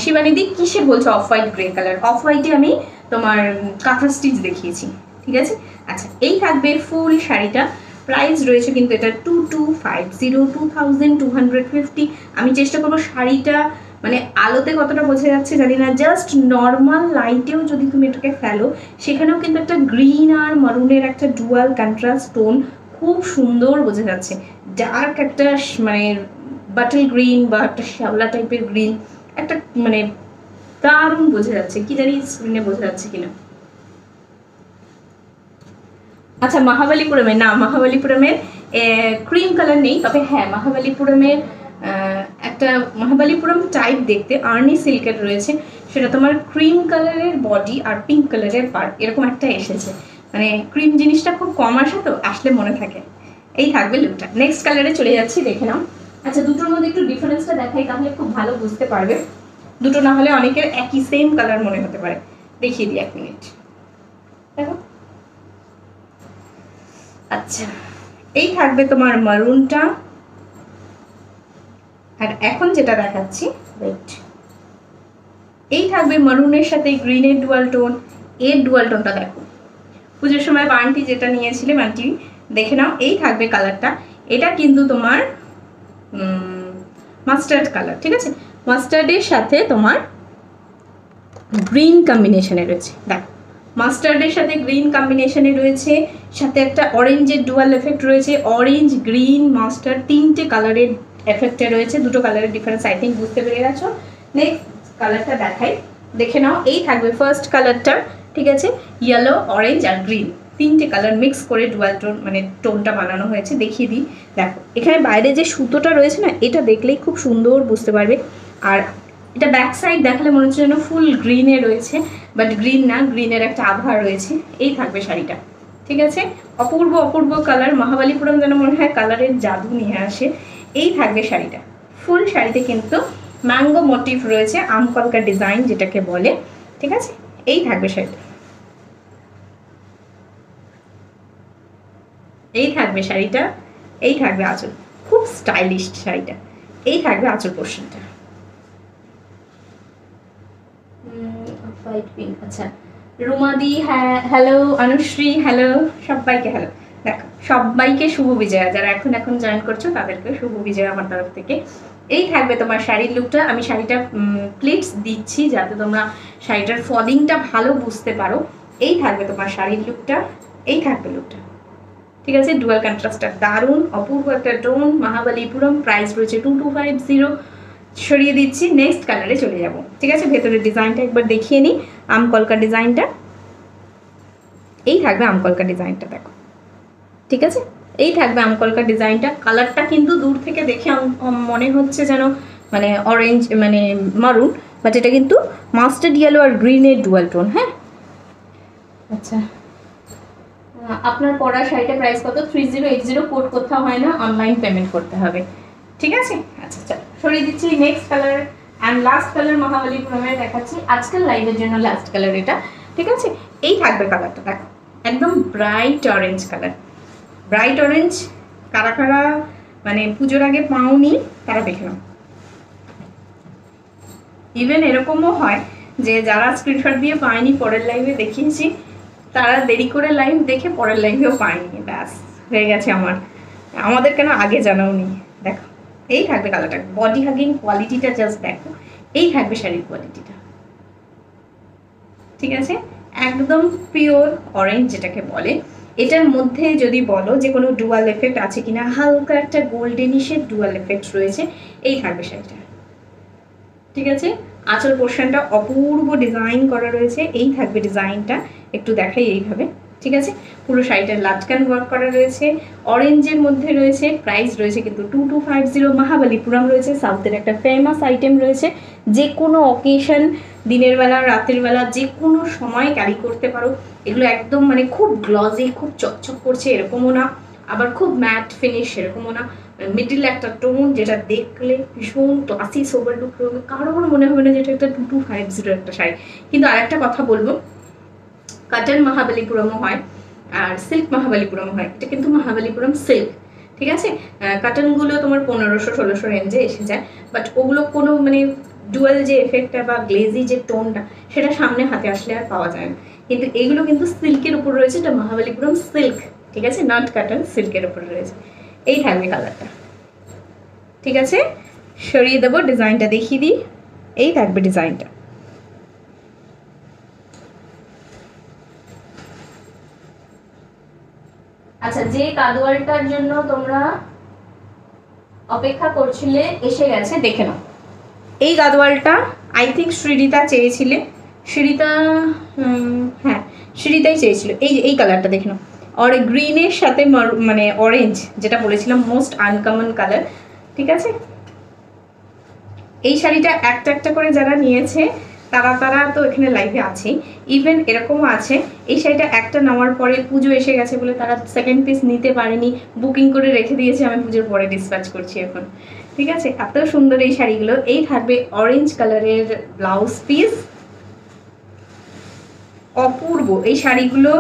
শিবানীদি কিসে বলছো off white grey colour? Off হোয়াইটে আমি তোমার কাঁথা স্টিচ দেখিয়েছি, ঠিক আছে। আচ্ছা, এই থাকবে ফুল শাড়িটা, প্রাইস রয়েছে কিন্তু এটা 2250, আমি চেষ্টা করবো শাড়িটা মানে আলোতে কতটা বোঝা যাচ্ছে জানি না, জাস্ট নর্মাল লাইটেও যদি তুমি এটাকে ফেলো সেখানেও কিন্তু একটা গ্রিন আর মারুনের একটা ডুয়াল কন্ট্রাস্ট টোন খুব সুন্দর বোঝা যাচ্ছে। ডার্ক একটা মানে বাটল গ্রিন বা একটা শ্যাওলা টাইপের গ্রিন, একটা মানে দারুণ বোঝা যাচ্ছে, কি জানি স্ক্রিনে বোঝা যাচ্ছে কিনা। আচ্ছা, মহাবলীপুরমের না, মহাবলীপুরমের ক্রিম কালার নেই, তবে হ্যাঁ মহাবলীপুরমের একটা মহাবলীপুরম টাইপ দেখতে আর্নি সিল্কের রয়েছে, সেটা তোমার ক্রিম কালারের বডি আর পিঙ্ক কালারের পার্ট এরকম একটা এসেছে, মানে ক্রিম জিনিসটা খুব কম আসে তো, আসলে মনে থাকে। এই থাকবে লুকটা। নেক্সট কালারে চলে যাচ্ছি, দেখে নাও। আচ্ছা, দুটোর মধ্যে একটু ডিফারেন্সটা দেখাই, তাহলে খুব ভালো বুঝতে পারবে, দুটো না হলে অনেকের একই সেম কালার মনে হতে পারে। দেখিয়ে দিই 1 মিনিট, দেখো। আচ্ছা, এই থাকবে তোমার মারুনটা, আর এখন যেটা দেখাচ্ছি ওয়েট, এই থাকবে মারুনের সাথে গ্রিনের ডুয়াল টোন। এর ডুয়াল টোনটা দেখো, পুজোর সময় বান্টি যেটা নিয়েছিলে বান্টি দেখে নাও। এই থাকবে কালারটা, এটা কিন্তু তোমার মাস্টার্ড কালার, ঠিক আছে। মাস্টার্ডের সাথে তোমার গ্রিন কম্বিনেশনে রয়েছে, দেখো মাস্টার্ডের সাথে গ্রিন কম্বিনেশনে রয়েছে, সাথে একটা অরেঞ্জের ডুয়াল এফেক্ট রয়েছে, অরেঞ্জ গ্রিন মাস্টার্ড তিনটে কালারের এফেক্টে রয়েছে, দুটো কালারের ডিফারেন্স আই থিঙ্ক বুঝতে পেরে গেছো। নেক্সট কালারটা দেখাই, দেখে নাও। এই থাকবে ফার্স্ট কালারটা, ঠিক আছে, ইয়েলো অরেঞ্জ আর গ্রিন তিনটে কালার মিক্স করে ডুয়াল টোন মানে টোনটা বানানো হয়েছে। দেখিয়ে দিই, দেখো এখানে বাইরে যে সুতোটা রয়েছে না, এটা দেখলেই খুব সুন্দর বুঝতে পারবে। আর এটা ব্যাক সাইড দেখালে মনে হচ্ছে যেন ফুল গ্রিনে রয়েছে, বাট গ্রিন না, গ্রিনের একটা আভা রয়েছে। এই থাকবে শাড়িটা, ঠিক আছে। অপূর্ব অপূর্ব কালার, মহাবলীপুরম যেন মনে হয় কালারের জাদু নিয়ে আসে। এই থাকবে শাড়িটা, ফুল শাড়িতে কিন্তু ম্যাঙ্গো মোটিভ রয়েছে, আমকলকা ডিজাইন যেটাকে বলে, ঠিক আছে। এই থাকবে শাড়িটা, এই থাকবে শাড়িটা, এই থাকবে আঁচল, খুব স্টাইলিশ শাড়িটা। এই থাকবে আঁচল পোর্শনটা, হোয়াইট পিঙ্ক। আচ্ছা, রুমাদি হ্যালো, অনুশ্রী হ্যালো, সবাইকে হ্যালো। দেখো সবাইকে শুভ বিজয়া, যারা এখন জয়েন করছো তাদেরকে শুভ বিজয়া আমার তরফ থেকে। এই থাকবে তোমার শাড়ির লুকটা, আমি শাড়িটা প্লিটস দিচ্ছি যাতে তোমরা শাড়িটার ফলিংটা ভালো বুঝতে পারো। এই থাকবে তোমার শাড়ির লুকটা, এই থাকবে লুকটা, ঠিক আছে। ডুয়াল কন্ট্রাস্টটা দারুণ অপূর্ব একটা টোন, মহাবলীপুরম, প্রাইস রয়েছে 2250। সরিয়ে দিচ্ছি, নেক্সট কালারে চলে যাব, ঠিক আছে। ভেতরের ডিজাইনটা একবার দেখিয়ে নিই, আমকলকা ডিজাইনটা। এই থাকবে আমকলকা ডিজাইনটা, দেখো, ঠিক আছে। এই থাকবে আমকলকা ডিজাইনটা। কালারটা কিন্তু দূর থেকে দেখে মনে হচ্ছে যেন মানে অরেঞ্জ মানে মারুন, বাট এটা কিন্তু মাস্টার্ড ইয়েলো আর গ্রিনের ডুয়াল টোন। হ্যাঁ, আচ্ছা, আপনার পরা শাড়িটা প্রাইস কত? 3080, কোড কোথাও হয় না, অনলাইন পেমেন্ট করতে হবে, ঠিক আছে। আচ্ছা চলো সরিয়ে দিচ্ছি, next colour and last colour মহাবলীপুরমের দেখাচ্ছি আজকের লাইভের জন্য, লাস্ট কালার এটা, ঠিক আছে। এই থাকবে কালারটা, দেখো একদম bright orange colour. Bright orange কারা কারা মানে পুজোর আগে পাওনি তারা দেখে নাও। ইভেন এরকমও হয় যে যারা স্ক্রিনশট দিয়ে পায়নি, পরের লাইভে দেখিয়েছি, তারা দেরি করে লাইভ দেখে পরের লাইভেও পায়নি। ব্যাস হয়ে গেছে আমাদের কেন আগে জানাওনি। দেখো এই থাকবে কালারটা, বডি হাগিং কোয়ালিটিটা জাস্ট দেখো, এই থাকবে শাড়ির কোয়ালিটিটা। ঠিক আছে, একদম পিওর অরেঞ্জ যেটাকে বলে। এটার মধ্যে যদি বলো যে কোনো ডুয়াল এফেক্ট আছে কিনা, হালকা একটা গোল্ডেনিশের ডুয়াল এফেক্ট রয়েছে, এই থাকবে শাড়িটা। ঠিক আছে, আঁচল পোর্শনটা অপূর্ব ডিজাইন করা রয়েছে, এই থাকবে ডিজাইনটা, একটু দেখাই এইভাবে। ঠিক আছে, পুরো শাড়িটার লাটকান ওয়ার্ক করা রয়েছে, অরেঞ্জের মধ্যে রয়েছে। প্রাইস রয়েছে কিন্তু 2250। মহাবালিপুরম রয়েছে, সাউথের একটা ফেমাস আইটেম রয়েছে। যে কোনো অকেশন, দিনের বেলা রাতের বেলা যে কোনো সময় ক্যারি করতে পারো। এগুলো একদম মানে খুব গ্লজি, খুব চকচক করছে এরকমও না, আবার খুব ম্যাট ফিনিশ এরকমও না, মিডিল একটা টোন যেটা দেখলে ভীষণ ক্লাসি সোবার লুক হবে, কারোর মনে হবে না যেটা একটা 2250 একটা শাড়ি। কিন্তু আরেকটা কথা বলবো, কটন মহাবালিপুরমও হয় আর সিল্ক মহাবালিপুরমও হয়, এটা কিন্তু মহাবালিপুরম সিল্ক। ঠিক আছে, কটনগুলো তোমার 1500-1600 রেঞ্জে এসে যায়, বাট ওগুলো কোনো মানে ডুয়াল যে এফেক্টটা বা গ্লেজি যে টোনটা সেটা সামনে হাতে আসলে আর পাওয়া যায় না। কিন্তু এগুলো কিন্তু সিল্কের উপর রয়েছে, এটা মহাবালিপুরম সিল্ক। ঠিক আছে, নট কটন, সিল্কের উপর রয়েছে। এই থাকবে কালারটা। ঠিক আছে, সরিয়ে দেবো, ডিজাইনটা দেখিয়ে দিই। এই থাকবে ডিজাইনটা। আচ্ছা, যে কাদওয়ালটার জন্য তোমরা অপেক্ষা করছিলে এসে গেছে, দেখে নাও। এই গাদওয়ালটা আই থিঙ্ক শ্রীরিতা চেয়েছিলে, শ্রীরিতা, হ্যাঁ শ্রীরিতাই চেয়েছিল। এই কালারটা দেখে নাও, গ্রিনের সাথে মানে অরেঞ্জ, যেটা বলেছিলাম মোস্ট আনকমন কালার। ঠিক আছে, এই শাড়িটা একটা একটা করে যারা নিয়েছে তারা তো এখানে লাইভে আছেই। ইভেন এরকমও আছে এই শাড়িটা একটা নেওয়ার পরে পুজো এসে গেছে বলে তারা সেকেন্ড পিস নিতে পারেনি, বুকিং করে রেখে দিয়েছে, আমি পুজোর পরে ডিসপ্যাচ করছি এখন। ঠিক আছে, এত সুন্দর এই শাড়িগুলো। এই থাকবে অরেঞ্জ কালারের ব্লাউজ পিস, অপূর্ব এই শাড়িগুলো।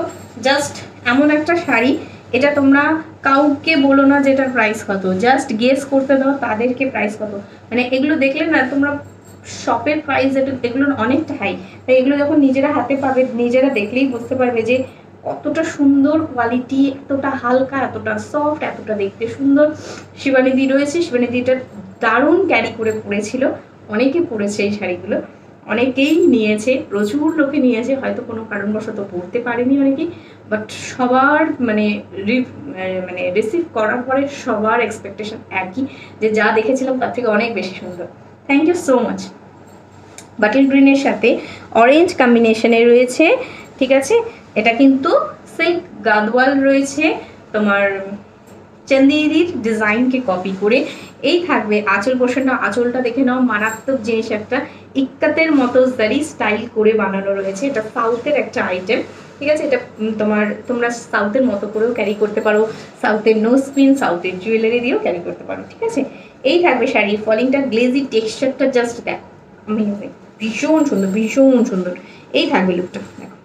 জাস্ট এমন একটা শাড়ি, এটা তোমরা কাউকে বলো না যেটার প্রাইস কত, জাস্ট গেস করতে দাও তাদেরকে প্রাইস কত। মানে এগুলো দেখলে না তোমরা শপের প্রাইস এগুলো অনেকটা হাই, তাই এগুলো যখন নিজেরা হাতে পাবে নিজেরা দেখলেই বুঝতে পারবে যে কতটা সুন্দর কোয়ালিটি, এতটা হালকা, এতটা সফট, এতটা দেখতে সুন্দর। শিবানিদি রয়েছে, শিবানিদিটা দারুণ ক্যারি করে পরেছিল, অনেকে পরেছে এই শাড়িগুলো, অনেকেই নিয়েছে, প্রচুর লোকে নিয়েছে, হয়তো কোনো কারণবশত পড়তে পারেনি অনেকেই, বাট সবার মানে রিসিভ করার পরে সবার এক্সপেকটেশন একই, যে যা দেখেছিলাম তার থেকে অনেক বেশি সুন্দর। Thank you so much. Bottle গ্রিনের সাথে অরেঞ্জ কম্বিনেশনে রয়েছে। ঠিক আছে, এটা কিন্তু সিল্ক গাদওয়াল রয়েছে তোমার চান্দিদির ডিজাইনকে কপি করে। এই থাকবে আঁচল পোর্শনটা, আঁচলটা দেখে নাও, মারাত্মক জিনিস, একটা ইক্কাতের মতো জারি স্টাইল করে বানানো রয়েছে। এটা সাউথের একটা আইটেম। ঠিক আছে, এটা তোমরা সাউথের মতো করেও ক্যারি করতে পারো, সাউথের নোজ পিন, সাউথের জুয়েলারি দিয়েও ক্যারি করতে পারো। ঠিক আছে, এই থাকবে শাড়ির ফলিংটা, গ্লেজি টেক্সচারটা জাস্ট দেখো, অ্যামেজিং, ভীষণ সুন্দর, ভীষণ সুন্দর। এই থাকবে লুকটা দেখো,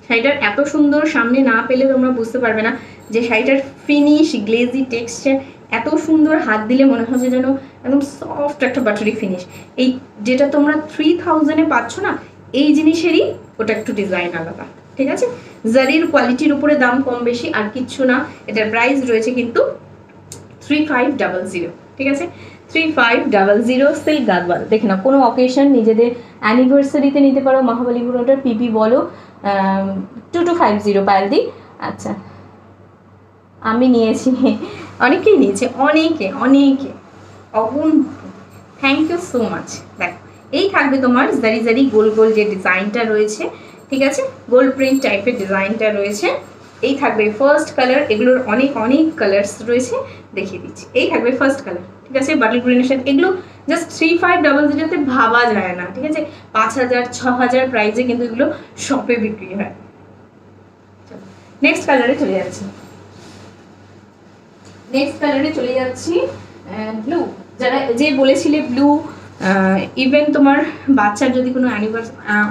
শাড়িটার এত সুন্দর, সামনে না পেলে তোমরা বুঝতে পারবে না যে শাড়িটার ফিনিশ, গ্লেজি টেক্সচার এত সুন্দর, হাত দিলে মনে হবে যেন একদম সফট একটা বাটারি ফিনিশ। এই যেটা তোমরা 3000-এ পাচ্ছ না, এই জিনিসেরই ওটা একটু ডিজাইন আলাদা। ঠিক আছে, জারির কোয়ালিটির উপরে দাম কম বেশি আর কিচ্ছু না। এটার প্রাইস রয়েছে কিন্তু 3500। ঠিক আছে, 3500 সিল্ক গাদওয়াল। দেখে না, কোনো অকেশন নিজেদের অ্যানিভার্সারিতে নিতে পারো, মহাবালিপুরমটার পিপি বলো, 2250 পায়েলদি। আচ্ছা, আমি নিয়েছি, অনেকেই নিয়েছে, অনেকে থ্যাংক ইউ সো মাচ। দেখ, এই থাকবে তোমার জারি জারি গোল গোল যে ডিজাইনটা রয়েছে। ঠিক আছে, গোল্ড প্রিন্ট টাইপের ডিজাইনটা রয়েছে। এই থাকবে ফার্স্ট কালার, এগুলোর অনেক কালার্স রয়েছে, দেখিয়ে দিচ্ছি। এই থাকবে ফার্স্ট কালার। ঠিক আছে, বাটল গ্রিনেশন, এগুলো জাস্ট 3500-তে ভাবা যায় না। ঠিক আছে, 5000-6000 প্রাইসে কিন্তু এগুলো শপে বিক্রি হয়। নেক্সট কালারে চলে যাচ্ছি, ব্লু। যারা যে বলেছিলে ব্লু, ইভেন তোমার বাচ্চার যদি কোনো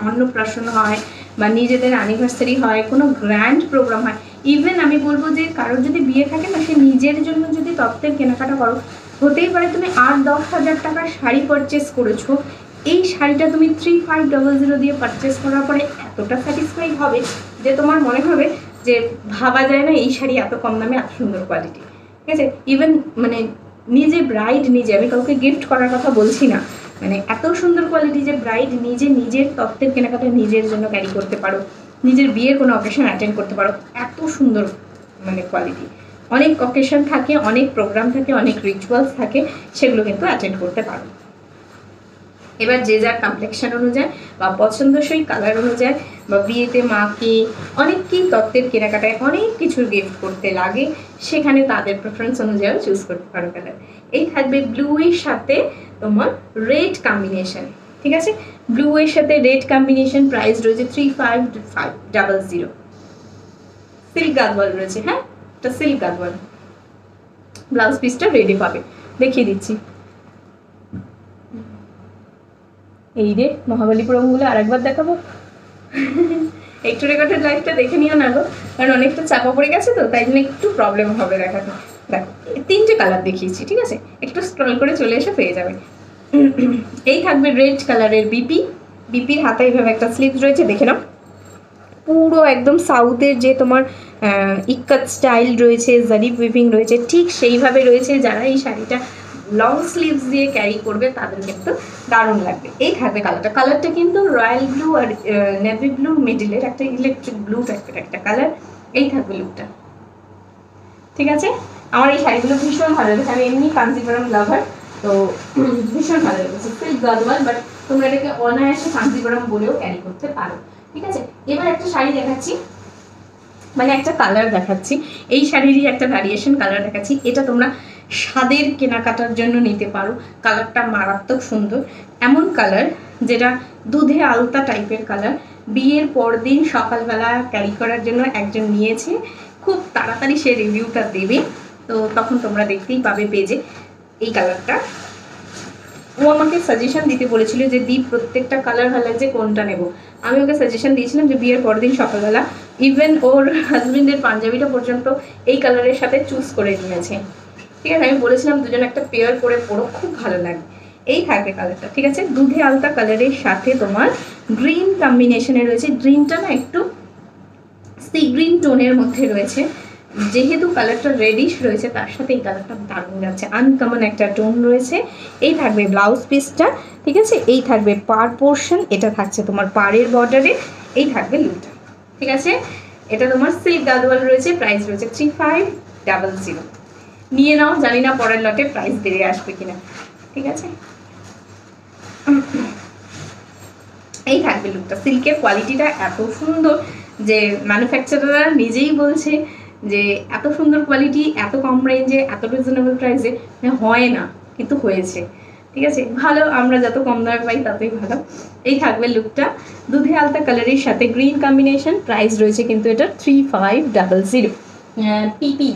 অন্নপ্রাশন হয় বা নিজেদের অ্যানিভার্সারি হয়, কোনো গ্র্যান্ড প্রোগ্রাম হয়, ইভেন আমি বলবো যে কারোর যদি বিয়ে থাকে না, সে নিজের জন্য যদি তত্ত্বের কেনাকাটা করো, হতেই পারে তুমি 8-10 হাজার টাকার শাড়ি পারচেস করেছো, এই শাড়িটা তুমি 3500 দিয়ে পারচেস করার পরে এতটা স্যাটিসফাই হবে যে তোমার মনে হবে যে ভাবা যায় না এই শাড়ি এত কম দামে এত সুন্দর কোয়ালিটি। ঠিক আছে, ইভেন মানে নিজে ব্রাইড নিজে, আমি কাউকে গিফট করার কথা বলছি না, মানে এত সুন্দর কোয়ালিটি যে ব্রাইড নিজে নিজের তত্ত্বের কেনাকাটা নিজের জন্য ক্যারি করতে পারো, নিজের বিয়ের কোনো অকেশন অ্যাটেন্ড করতে পারো, এত সুন্দর মানে কোয়ালিটি। অনেক অকেশন থাকে, অনেক প্রোগ্রাম থাকে, অনেক রিচুয়ালস থাকে, সেগুলো কিন্তু অ্যাটেন্ড করতে পারো। এবার যে যার কমপ্লেকশন অনুযায়ী বা পছন্দসই কালার অনুযায়ী বা বিয়েতে মাকে অনেককেই তত্ত্বের কেনাকাটায় অনেক কিছুর গিফট করতে লাগে, সেখানে তাদের প্রেফারেন্স অনুযায়ী চুজ করতে পারো কালার। এই থাকবে ব্লু এর সাথে তোমার রেড কম্বিনেশন। ঠিক আছে, ব্লু এর সাথে রেড কম্বিনেশন, প্রাইস রয়েছে 3500। সিল্ক গাদওয়াল রয়েছে, হ্যাঁ এটা সিল্ক গাদওয়াল, ব্লাউজ পিসটা রেডি পাবে, দেখিয়ে দিচ্ছি। এই রে মহাবলীপুরমগুলো আরেকবার দেখাবো, একটু রেকর্ডেড লাইভটা দেখে নিও না গো, কারণ অনেকটা চাপা পড়ে গেছে তো, তাই জন্য একটু প্রবলেম হবে দেখাতে। দেখো 3টে কালার দেখিয়েছি, ঠিক আছে, একটু স্ক্রল করে চলে এসে পেয়ে যাবে। এই থাকবে রেড কালারের বিপির হাতে এইভাবে একটা স্লিভস রয়েছে, দেখে নাও, পুরো একদম সাউথের যে তোমার ইক্কাত স্টাইল রয়েছে, জারি উইভিং রয়েছে, ঠিক সেইভাবে রয়েছে। যারা এই শাড়িটা লং স্লিভস দিয়ে ক্যারি করবে তাদের কিন্তু দারুণ লাগবে। এই থাকবে কালারটা কিন্তু রয়্যাল ব্লু আর নেভি ব্লু মিডিলের একটা ইলেকট্রিক ব্লু টাইপের একটা কালার। এই থাকবে লুকটা, ঠিক আছে। আমার এই শাড়িগুলো ভীষণ ভালো লেগেছে, আমি এমনি কাঞ্জিপুরম লাভার, তো ভীষণ ভালো লেগেছে। সিল্ক গাদওয়াল, বাট তোমরা এটাকে অনায়াসে কাঞ্জিপুরম বলেও ক্যারি করতে পারো, ঠিক আছে। এবার একটা শাড়ি দেখাচ্ছি, মানে একটা কালার দেখাচ্ছি, এই শাড়িরই একটা ভ্যারিয়েশন কালার দেখাচ্ছি। এটা তোমরা স্বাদের কেনাকাটার জন্য নিতে পারো, কালারটা মারাত্মক সুন্দর, এমন কালার যেটা দুধে আলতা টাইপের কালার। বিয়ের পরদিন সকালবেলা ক্যারি করার জন্য একজন নিয়েছে, খুব তাড়াতাড়ি সে রিভিউটা দেবে, তো তখন তোমরা দেখতেই পাবে পেজে এই কালারটা। ও আমাকে সাজেশন দিতে বলেছিল যে দি প্রত্যেকটা কালার ভালো লাগছে, কোনটা নেব। আমি ওকে সাজেশন দিয়েছিলাম যে বিয়ের পরের দিন সকালবেলা, ইভেন ওর হাজবেন্ডের পাঞ্জাবিটা পর্যন্ত এই কালারের সাথে চুজ করে নিয়েছে, ঠিক আছে। আমি বলেছিলাম দুজন একটা পেয়ার করে পরো, খুব ভালো লাগে। এই থাকবে কালারটা, ঠিক আছে, দুধে আলতা কালারের সাথে তোমার গ্রিন কম্বিনেশনে রয়েছে। গ্রিনটা না একটু সি গ্রিন টোনের মধ্যে রয়েছে, যেহেতু কালারটা রেডিশ রয়েছে তার সাথে এই কালারটা দারুণ যাচ্ছে, আনকমন একটা টোন রয়েছে। এই থাকবে ব্লাউজ পিসটা, ঠিক আছে, এই থাকবে পার পোর্শন, এটা থাকছে তোমার পাড়ের বর্ডারে, এই থাকবে লুকটা, ঠিক আছে। এটা তোমার সিল্ক গাদওয়াল রয়েছে, প্রাইস রয়েছে 3500। নিয়ে নাও, জানি না পরের লটে প্রাইস বেড়ে আসবে কিনা, ঠিক আছে। এই থাকবে লুকটা, সিল্কের কোয়ালিটিটা এত সুন্দর যে ম্যানুফ্যাকচারাররা নিজেই বলছে যে এত সুন্দর কোয়ালিটি এত কম রেঞ্জে এত রিজনেবল প্রাইসে হয় না, কিন্তু হয়েছে, ঠিক আছে। ভালো, আমরা যত কম দামে পাই ততই ভালো। এই থাকবে লুকটা, দুধে আলতা কালারের সাথে গ্রিন কম্বিনেশন, প্রাইস রয়েছে কিন্তু এটা 3500।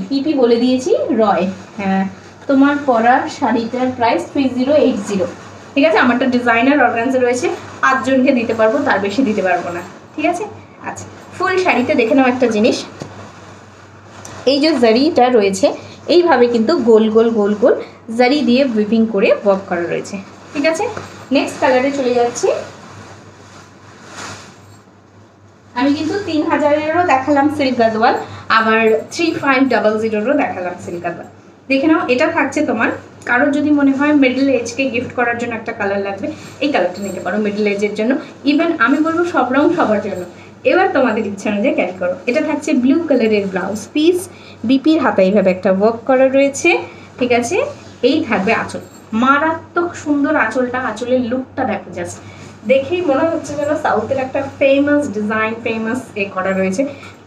পিপি বলে দিয়েছি রয়, হ্যাঁ তোমার পরা শাড়িটার প্রাইস 3080, ঠিক আছে। আমারটা ডিজাইনার অর্গানজা রয়েছে, 5 জনকে দিতে পারবো, তার বেশি দিতে পারবো না, ঠিক আছে। আচ্ছা, ফুল শাড়িতে দেখে নাও একটা জিনিস, এই যে জারিটা রয়েছে এইভাবে কিন্তু গোল গোল গোল গোল জারি দিয়ে উইভিং করে ওয়ার্ক করা রয়েছে, ঠিক আছে। নেক্সট কালারে চলে যাচ্ছি, আমি কিন্তু 3000-এরও দেখালাম সিল্ক গাদওয়াল, আবার 3500-এরও দেখালাম সিল্ক গাদওয়াল। দেখে নাও, এটা থাকছে তোমার, কারোর যদি মনে হয় মিডল এজকে গিফট করার জন্য একটা কালার লাগবে, এই কালারটা নিতে পারো মিডল এজের জন্য, ইভেন আমি বলবো সব রং সবার জন্য। এবার তোমাদের ইচ্ছা অনুযায়ী ক্যারি করো। এটা থাকছে ব্লু কালারের ব্লাউজ পিস, বিপির হাতে এইভাবে একটা ওয়ার্ক করা রয়েছে, ঠিক আছে। এই থাকবে আঁচল, মারাত্মক সুন্দর আঁচলটা, আঁচলের লুকটা দেখো, জাস্ট দেখেই মনে হচ্ছে যেন সাউথের একটা ফেমাস ডিজাইন, ফেমাস এ করা রয়েছে,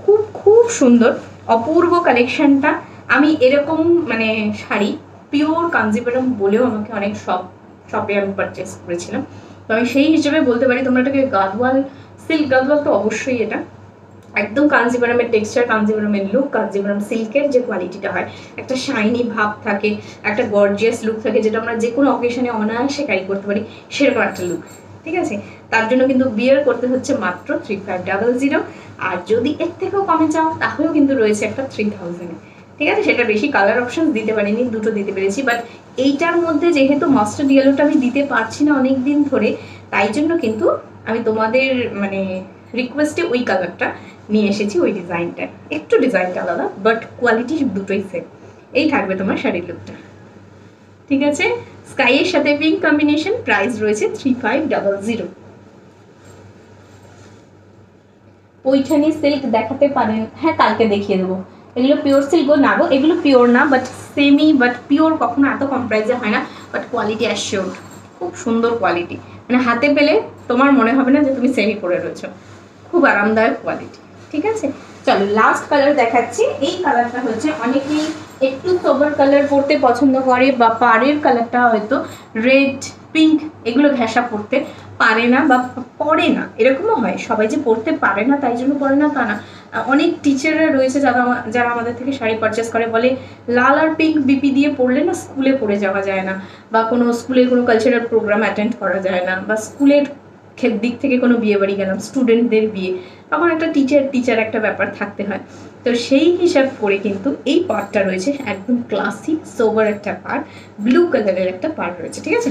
খুব খুব সুন্দর অপূর্ব কালেকশনটা। আমি এরকম মানে শাড়ি পিওর কাঞ্জিপুরম বলেও আমাকে অনেক শপে আমি পারচেস করেছিলাম, তো আমি সেই হিসেবে বলতে পারি তোমরা এটাকে গাদওয়াল, সিল্ক গাদওয়াল তো অবশ্যই, এটা একদম কাঞ্জিপুরমের টেক্সচার, কাঞ্জিপুরমের লুক, কাঞ্জিপুরম সিল্কের যে কোয়ালিটিটা হয়, একটা শাইনি ভাব থাকে, একটা গর্জিয়াস লুক থাকে, যেটা আমরা যে কোনো অকেশনে অনায়াসে ক্যারি করতে পারি, সেরকম একটা লুক, ঠিক আছে। তার জন্য কিন্তু বিয়ার করতে হচ্ছে মাত্র 3500। আর যদি এর থেকেও কমে চাও তাহলেও কিন্তু রয়েছে একটা 3000। ঠিক আছে, সেটা বেশি কালার অপশন দিতে পারিনি, দুটো দিতে পেরেছি। বাট এইটার মধ্যে যেহেতু মাস্টার্ড ইয়েলোটা আমি দিতে পারছি না অনেক দিন ধরে, তাই জন্য কিন্তু আমি তোমাদের মানে রিকোয়েস্টে ওই কালারটা নিয়ে এসেছি, ওই ডিজাইনটা। একটু ডিজাইনটা আলাদা, বাট কোয়ালিটি দুটোই সেম। এই থাকবে তোমার শাড়ির লুকটা। ঠিক আছে, স্কাইয়ের সাথে পিঙ্ক কম্বিনেশন, প্রাইস রয়েছে 3500। পৈঠানি সিল্ক দেখাতে পারেন? হ্যাঁ, কালকে দেখিয়ে দেবো। এগুলো পিওর সিল্কও না গো, এগুলো পিওর না, বাট সেমি, বাট পিওর কখনো এত কম প্রাইসে হয় না, বাট কোয়ালিটি অ্যাসিওর্ড, খুব সুন্দর কোয়ালিটি। মানে হাতে পেলে তোমার মনে হবে না যে তুমি সেমি পরে রয়েছো, খুব আরামদায়ক কোয়ালিটি। ঠিক আছে, চলো লাস্ট কালার দেখাচ্ছি। এই কালারটা হচ্ছে অনেকেই একটু সোবার কালার পরতে পছন্দ করে, বা পাড়ের কালারটা হয়তো রেড, পিঙ্ক এগুলো ঘেঁষা পরতে পারে না বা পরে না, এরকমও হয়। সবাই যে পরতে পারে না তাই জন্য পরে না তা না। অনেক টিচাররা রয়েছে যারা আমাদের থেকে শাড়ি পারচেস করে, বলে লাল আর পিঙ্ক বিপি দিয়ে পরলে না স্কুলে পরে যাওয়া যায় না, বা কোনো স্কুলের কোনো কালচারাল প্রোগ্রাম অ্যাটেন্ড করা যায় না, বা স্কুলের দিক থেকে কোনো বিয়ে বাড়ি গেলাম, স্টুডেন্টদের বিয়ে, তখন একটা টিচার একটা ব্যাপার থাকতে হয়। তো সেই হিসাব করে কিন্তু এই পার্টটা রয়েছে একদম ক্লাসিক সোবার একটা পার্ট, ব্লু কালারের একটা পার্ট রয়েছে। ঠিক আছে,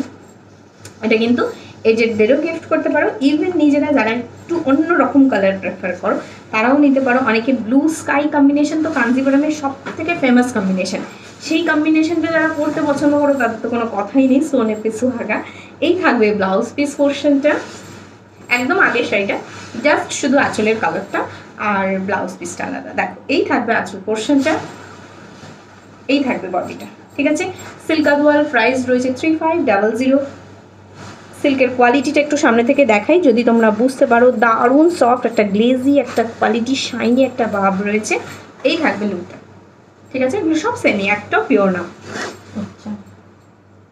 এটা কিন্তু এজেডদেরও গিফট করতে পারো, ইভেন নিজেরা যারা একটু অন্য রকম কালার প্রেফার করো তারাও নিতে পারো। অনেকে ব্লু স্কাই কম্বিনেশন তো কাঞ্জিপুরমের সব থেকে ফেমাস কম্বিনেশন, সেই কম্বিনেশনটা যারা পরতে পছন্দ করো তাদের তো কোনো কথাই নেই, সোনে পে সুহাগা। এই থাকবে ব্লাউজ পিস পোর্শনটা, একদম আগের শাড়িটা, জাস্ট শুধু আঁচলের কালারটা আর ব্লাউজ পিসটা আলাদা। দেখো এই থাকবে আঁচল পোর্শনটা, এই থাকবে বডিটা। ঠিক আছে, সিল্ক গাদওয়াল, প্রাইস রয়েছে 3500। সিল্কের কোয়ালিটিটা একটু সামনে থেকে দেখাই যদি তোমরা বুঝতে পারো, দারুণ সফট, একটা গ্লেজি একটা কোয়ালিটি, শাইনি একটা ভাব রয়েছে। এই থাকবে লুকটা। ঠিক আছে, এগুলো সব সেমি, একটাও পিওর না। আচ্ছা,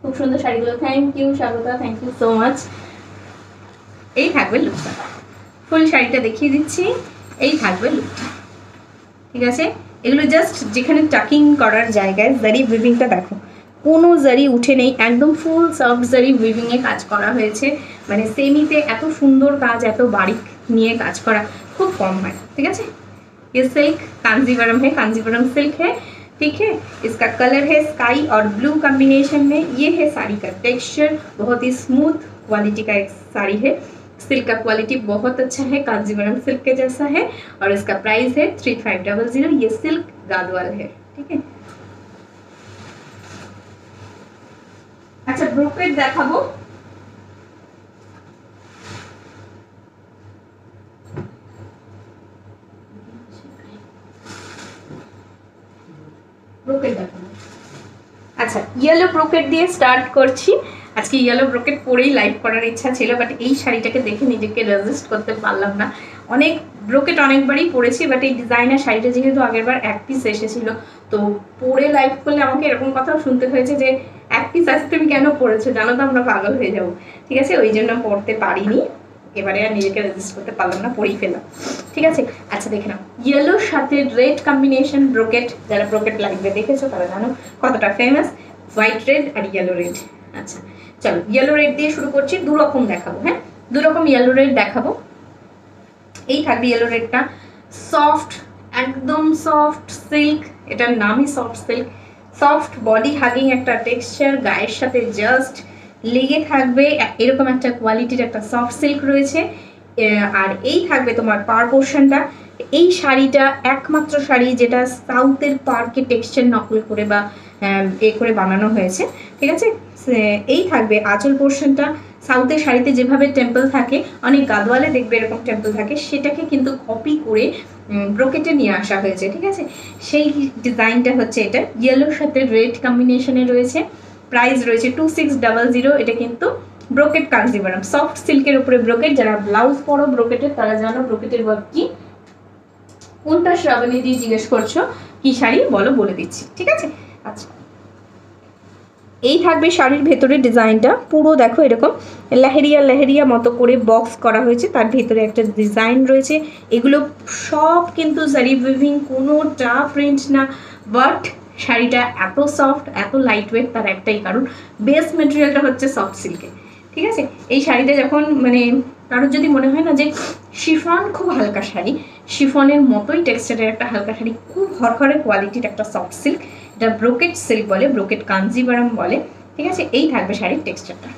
খুব সুন্দর শাড়িগুলো, thank you Swagata, thank you so much. এই থাকবে লুকটা, ফুল শাড়িটা দেখিয়ে দিচ্ছি। এই থাকবে লুকটা। ঠিক আছে, এগুলো জাস্ট যেখানে টাকিং করার জায়গায় জারি উইভিংটা দেখো, কোনো জারি উঠে নেই, একদম ফুল সফট জারি উইভিংয়ে কাজ করা হয়েছে। মানে সেমিতে এত সুন্দর কাজ, এত বারিক নিয়ে কাজ করা খুব কম হয়। ঠিক আছে, ये सिल्क कांजीवरम है, कांजीवरम सिल्क है। ठीक है, इसका कलर है स्काई और ब्लू कॉम्बिनेशन में। ये है साड़ी का टेक्सचर, बहुत ही स्मूथ क्वालिटी का एक साड़ी है। सिल्क का क्वालिटी बहुत अच्छा है, कांजीवरम सिल्क के जैसा है, और इसका प्राइस है 3500। ये सिल्क गादवाल है। ठीक है, अच्छा ब्रोकेट দেখাবো। ব্রোকেট দেখাবো। আচ্ছা, ইয়েলো ব্রোকেট দিয়ে স্টার্ট করছি। আজকে ইয়েলো ব্রোকেট পরেই লাইভ করার ইচ্ছা ছিল, বাট এই শাড়িটাকে দেখে নিজেকে রেজিস্ট করতে পারলাম না। অনেক ব্রোকেট অনেকবারই পরেছি, বাট এই ডিজাইনার শাড়িটা যেহেতু আগেরবার এক পিস এসেছিল, তো পরে লাইভ করলে আমাকে এরকম কথাও শুনতে হয়েছে যে এক পিস আছে তুমি কেন পরেছো, জানো তো আমরা পাগল হয়ে যাবো। ঠিক আছে, ওই জন্য পরতে পারিনি, এবারে আর নিজেকে রেজিস্ট করতে পারলাম না, পরেই ফেললাম। ঠিক আছে, আচ্ছা দেখে নাও, ইয়েলোর সাথে রেড কম্বিনেশন ব্রোকেট, যারা ব্রোকেট লাইভে দেখেছো তারা জানো কতটা ফেমাস, হোয়াইট রেড আর ইয়েলো রেড। আচ্ছা চলো, ইয়েলো রেড দিয়ে শুরু করছি, দু রকম দেখাবো। হ্যাঁ, দু রকম ইয়েলো রেড দেখাবো। এই থাকবে ইয়েলো রেডটা, সফট, একদম সফট সিল্ক, এটার নামই soft silk. Soft body hugging একটা টেক্সচার, গায়ের সাথে জাস্ট লেগে থাকবে এরকম একটা কোয়ালিটির একটা সফট সিল্ক রয়েছে। আর এই থাকবে তোমার পার পোর্শনটা। এই শাড়িটা একমাত্র শাড়ি যেটা সাউথের পার্কে টেক্সচার নকল করে বা এ করে বানানো হয়েছে। ঠিক আছে, এই থাকবে আঁচল পোর্শনটা। সাউথের শাড়িতে যেভাবে টেম্পল থাকে, অনেক গাদওয়ালে দেখবে এরকম টেম্পল থাকে, সেটাকে কিন্তু কপি করে ব্রোকেটে নিয়ে আসা হয়েছে। ঠিক আছে, সেই ডিজাইনটা হচ্ছে এটা, ইয়েলোর সাথে রেড কম্বিনেশনে রয়েছে। প্রাইস রয়েছে 2600। এটা কিন্তু ব্রোকেট কাঞ্জিভারাম সফট সিল্কের উপরে ব্রোকেট। যারা ব্লাউজ পরো ব্রোকেটের তারা জানো ব্রোকেটের ওয়ার্ক কি। কোনটা শ্রাবণী দিয়ে জিজ্ঞেস করছো কি শাড়ি বলো, বলে দিচ্ছি। ঠিক আছে, আচ্ছা এই থাকবে শাড়ির ভেতরে ডিজাইনটা, পুরো দেখো এরকম লেহেরিয়া লেহেরিয়া মতো করে বক্স করা হয়েছে, তার ভেতরে একটা ডিজাইন রয়েছে। এগুলো সব কিন্তু জারি উইভিং, কোনোটা প্রিন্ট না, বাট শাড়িটা এত সফট, এত লাইট ওয়েট, তার একটাই কারণ, বেস মেটেরিয়ালটা হচ্ছে সফট সিল্কে। ঠিক আছে। এই শাড়িতে যখন মানে কারোর যদি মনে হয় না যে শিফন খুব হালকা শাড়ি, শিফনের মতোই টেক্সচারের একটা হালকা শাড়ি, খুব হরহরে কোয়ালিটির একটা সফট সিল্ক, এটা ব্রোকেট সিল্ক বলে, ব্রোকেট কাঞ্জিভারাম বলে। ঠিক আছে, এই থাকবে শাড়ির টেক্সচারটা,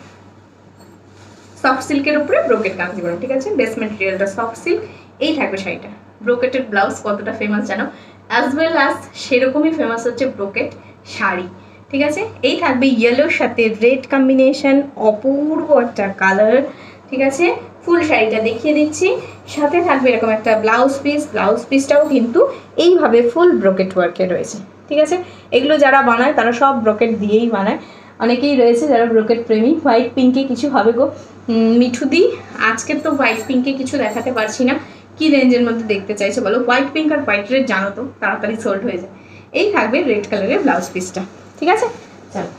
সফট সিল্কের উপরে ব্রোকেট কাঞ্জিভারাম। ঠিক আছে, বেস মেটেরিয়ালটা সফট সিল্ক, এই থাকবে শাড়িটা। ব্রোকেটের ব্লাউজ কতটা ফেমাস জানো, অ্যাজ ওয়েল অ্যাজ সেরকমই ফেমাস হচ্ছে ব্রোকেট শাড়ি। ঠিক আছে, এই থাকবে ইয়েলোর সাথে রেড কম্বিনেশন, অপূর্ব একটা কালার। ঠিক আছে, ফুল শাড়িটা দেখিয়ে দিচ্ছি, সাথে থাকবে এরকম একটা ব্লাউজ পিস, ব্লাউজ পিসটাও কিন্তু এইভাবে ফুল ব্রোকেট ওয়ার্কে রয়েছে। ঠিক আছে, এগুলো যারা বানায় তারা সব ব্রোকেট দিয়েই বানায়, অনেকেই রয়েছে যারা ব্রোকেট প্রেমী। হোয়াইট পিঙ্কে কিছু হবে গো মিঠুদি, আজকে তো হোয়াইট পিঙ্কে কিছু দেখাতে পারছি না, কি রেঞ্জের মধ্যে দেখতে চাইছো বলো? হোয়াইট পিঙ্ক আর হোয়াইট রেড জানো তো তাড়াতাড়ি সোল্ড হয়ে যায়। এই থাকবে রেড কালারের ব্লাউজ পিসটা। ঠিক আছে, চলো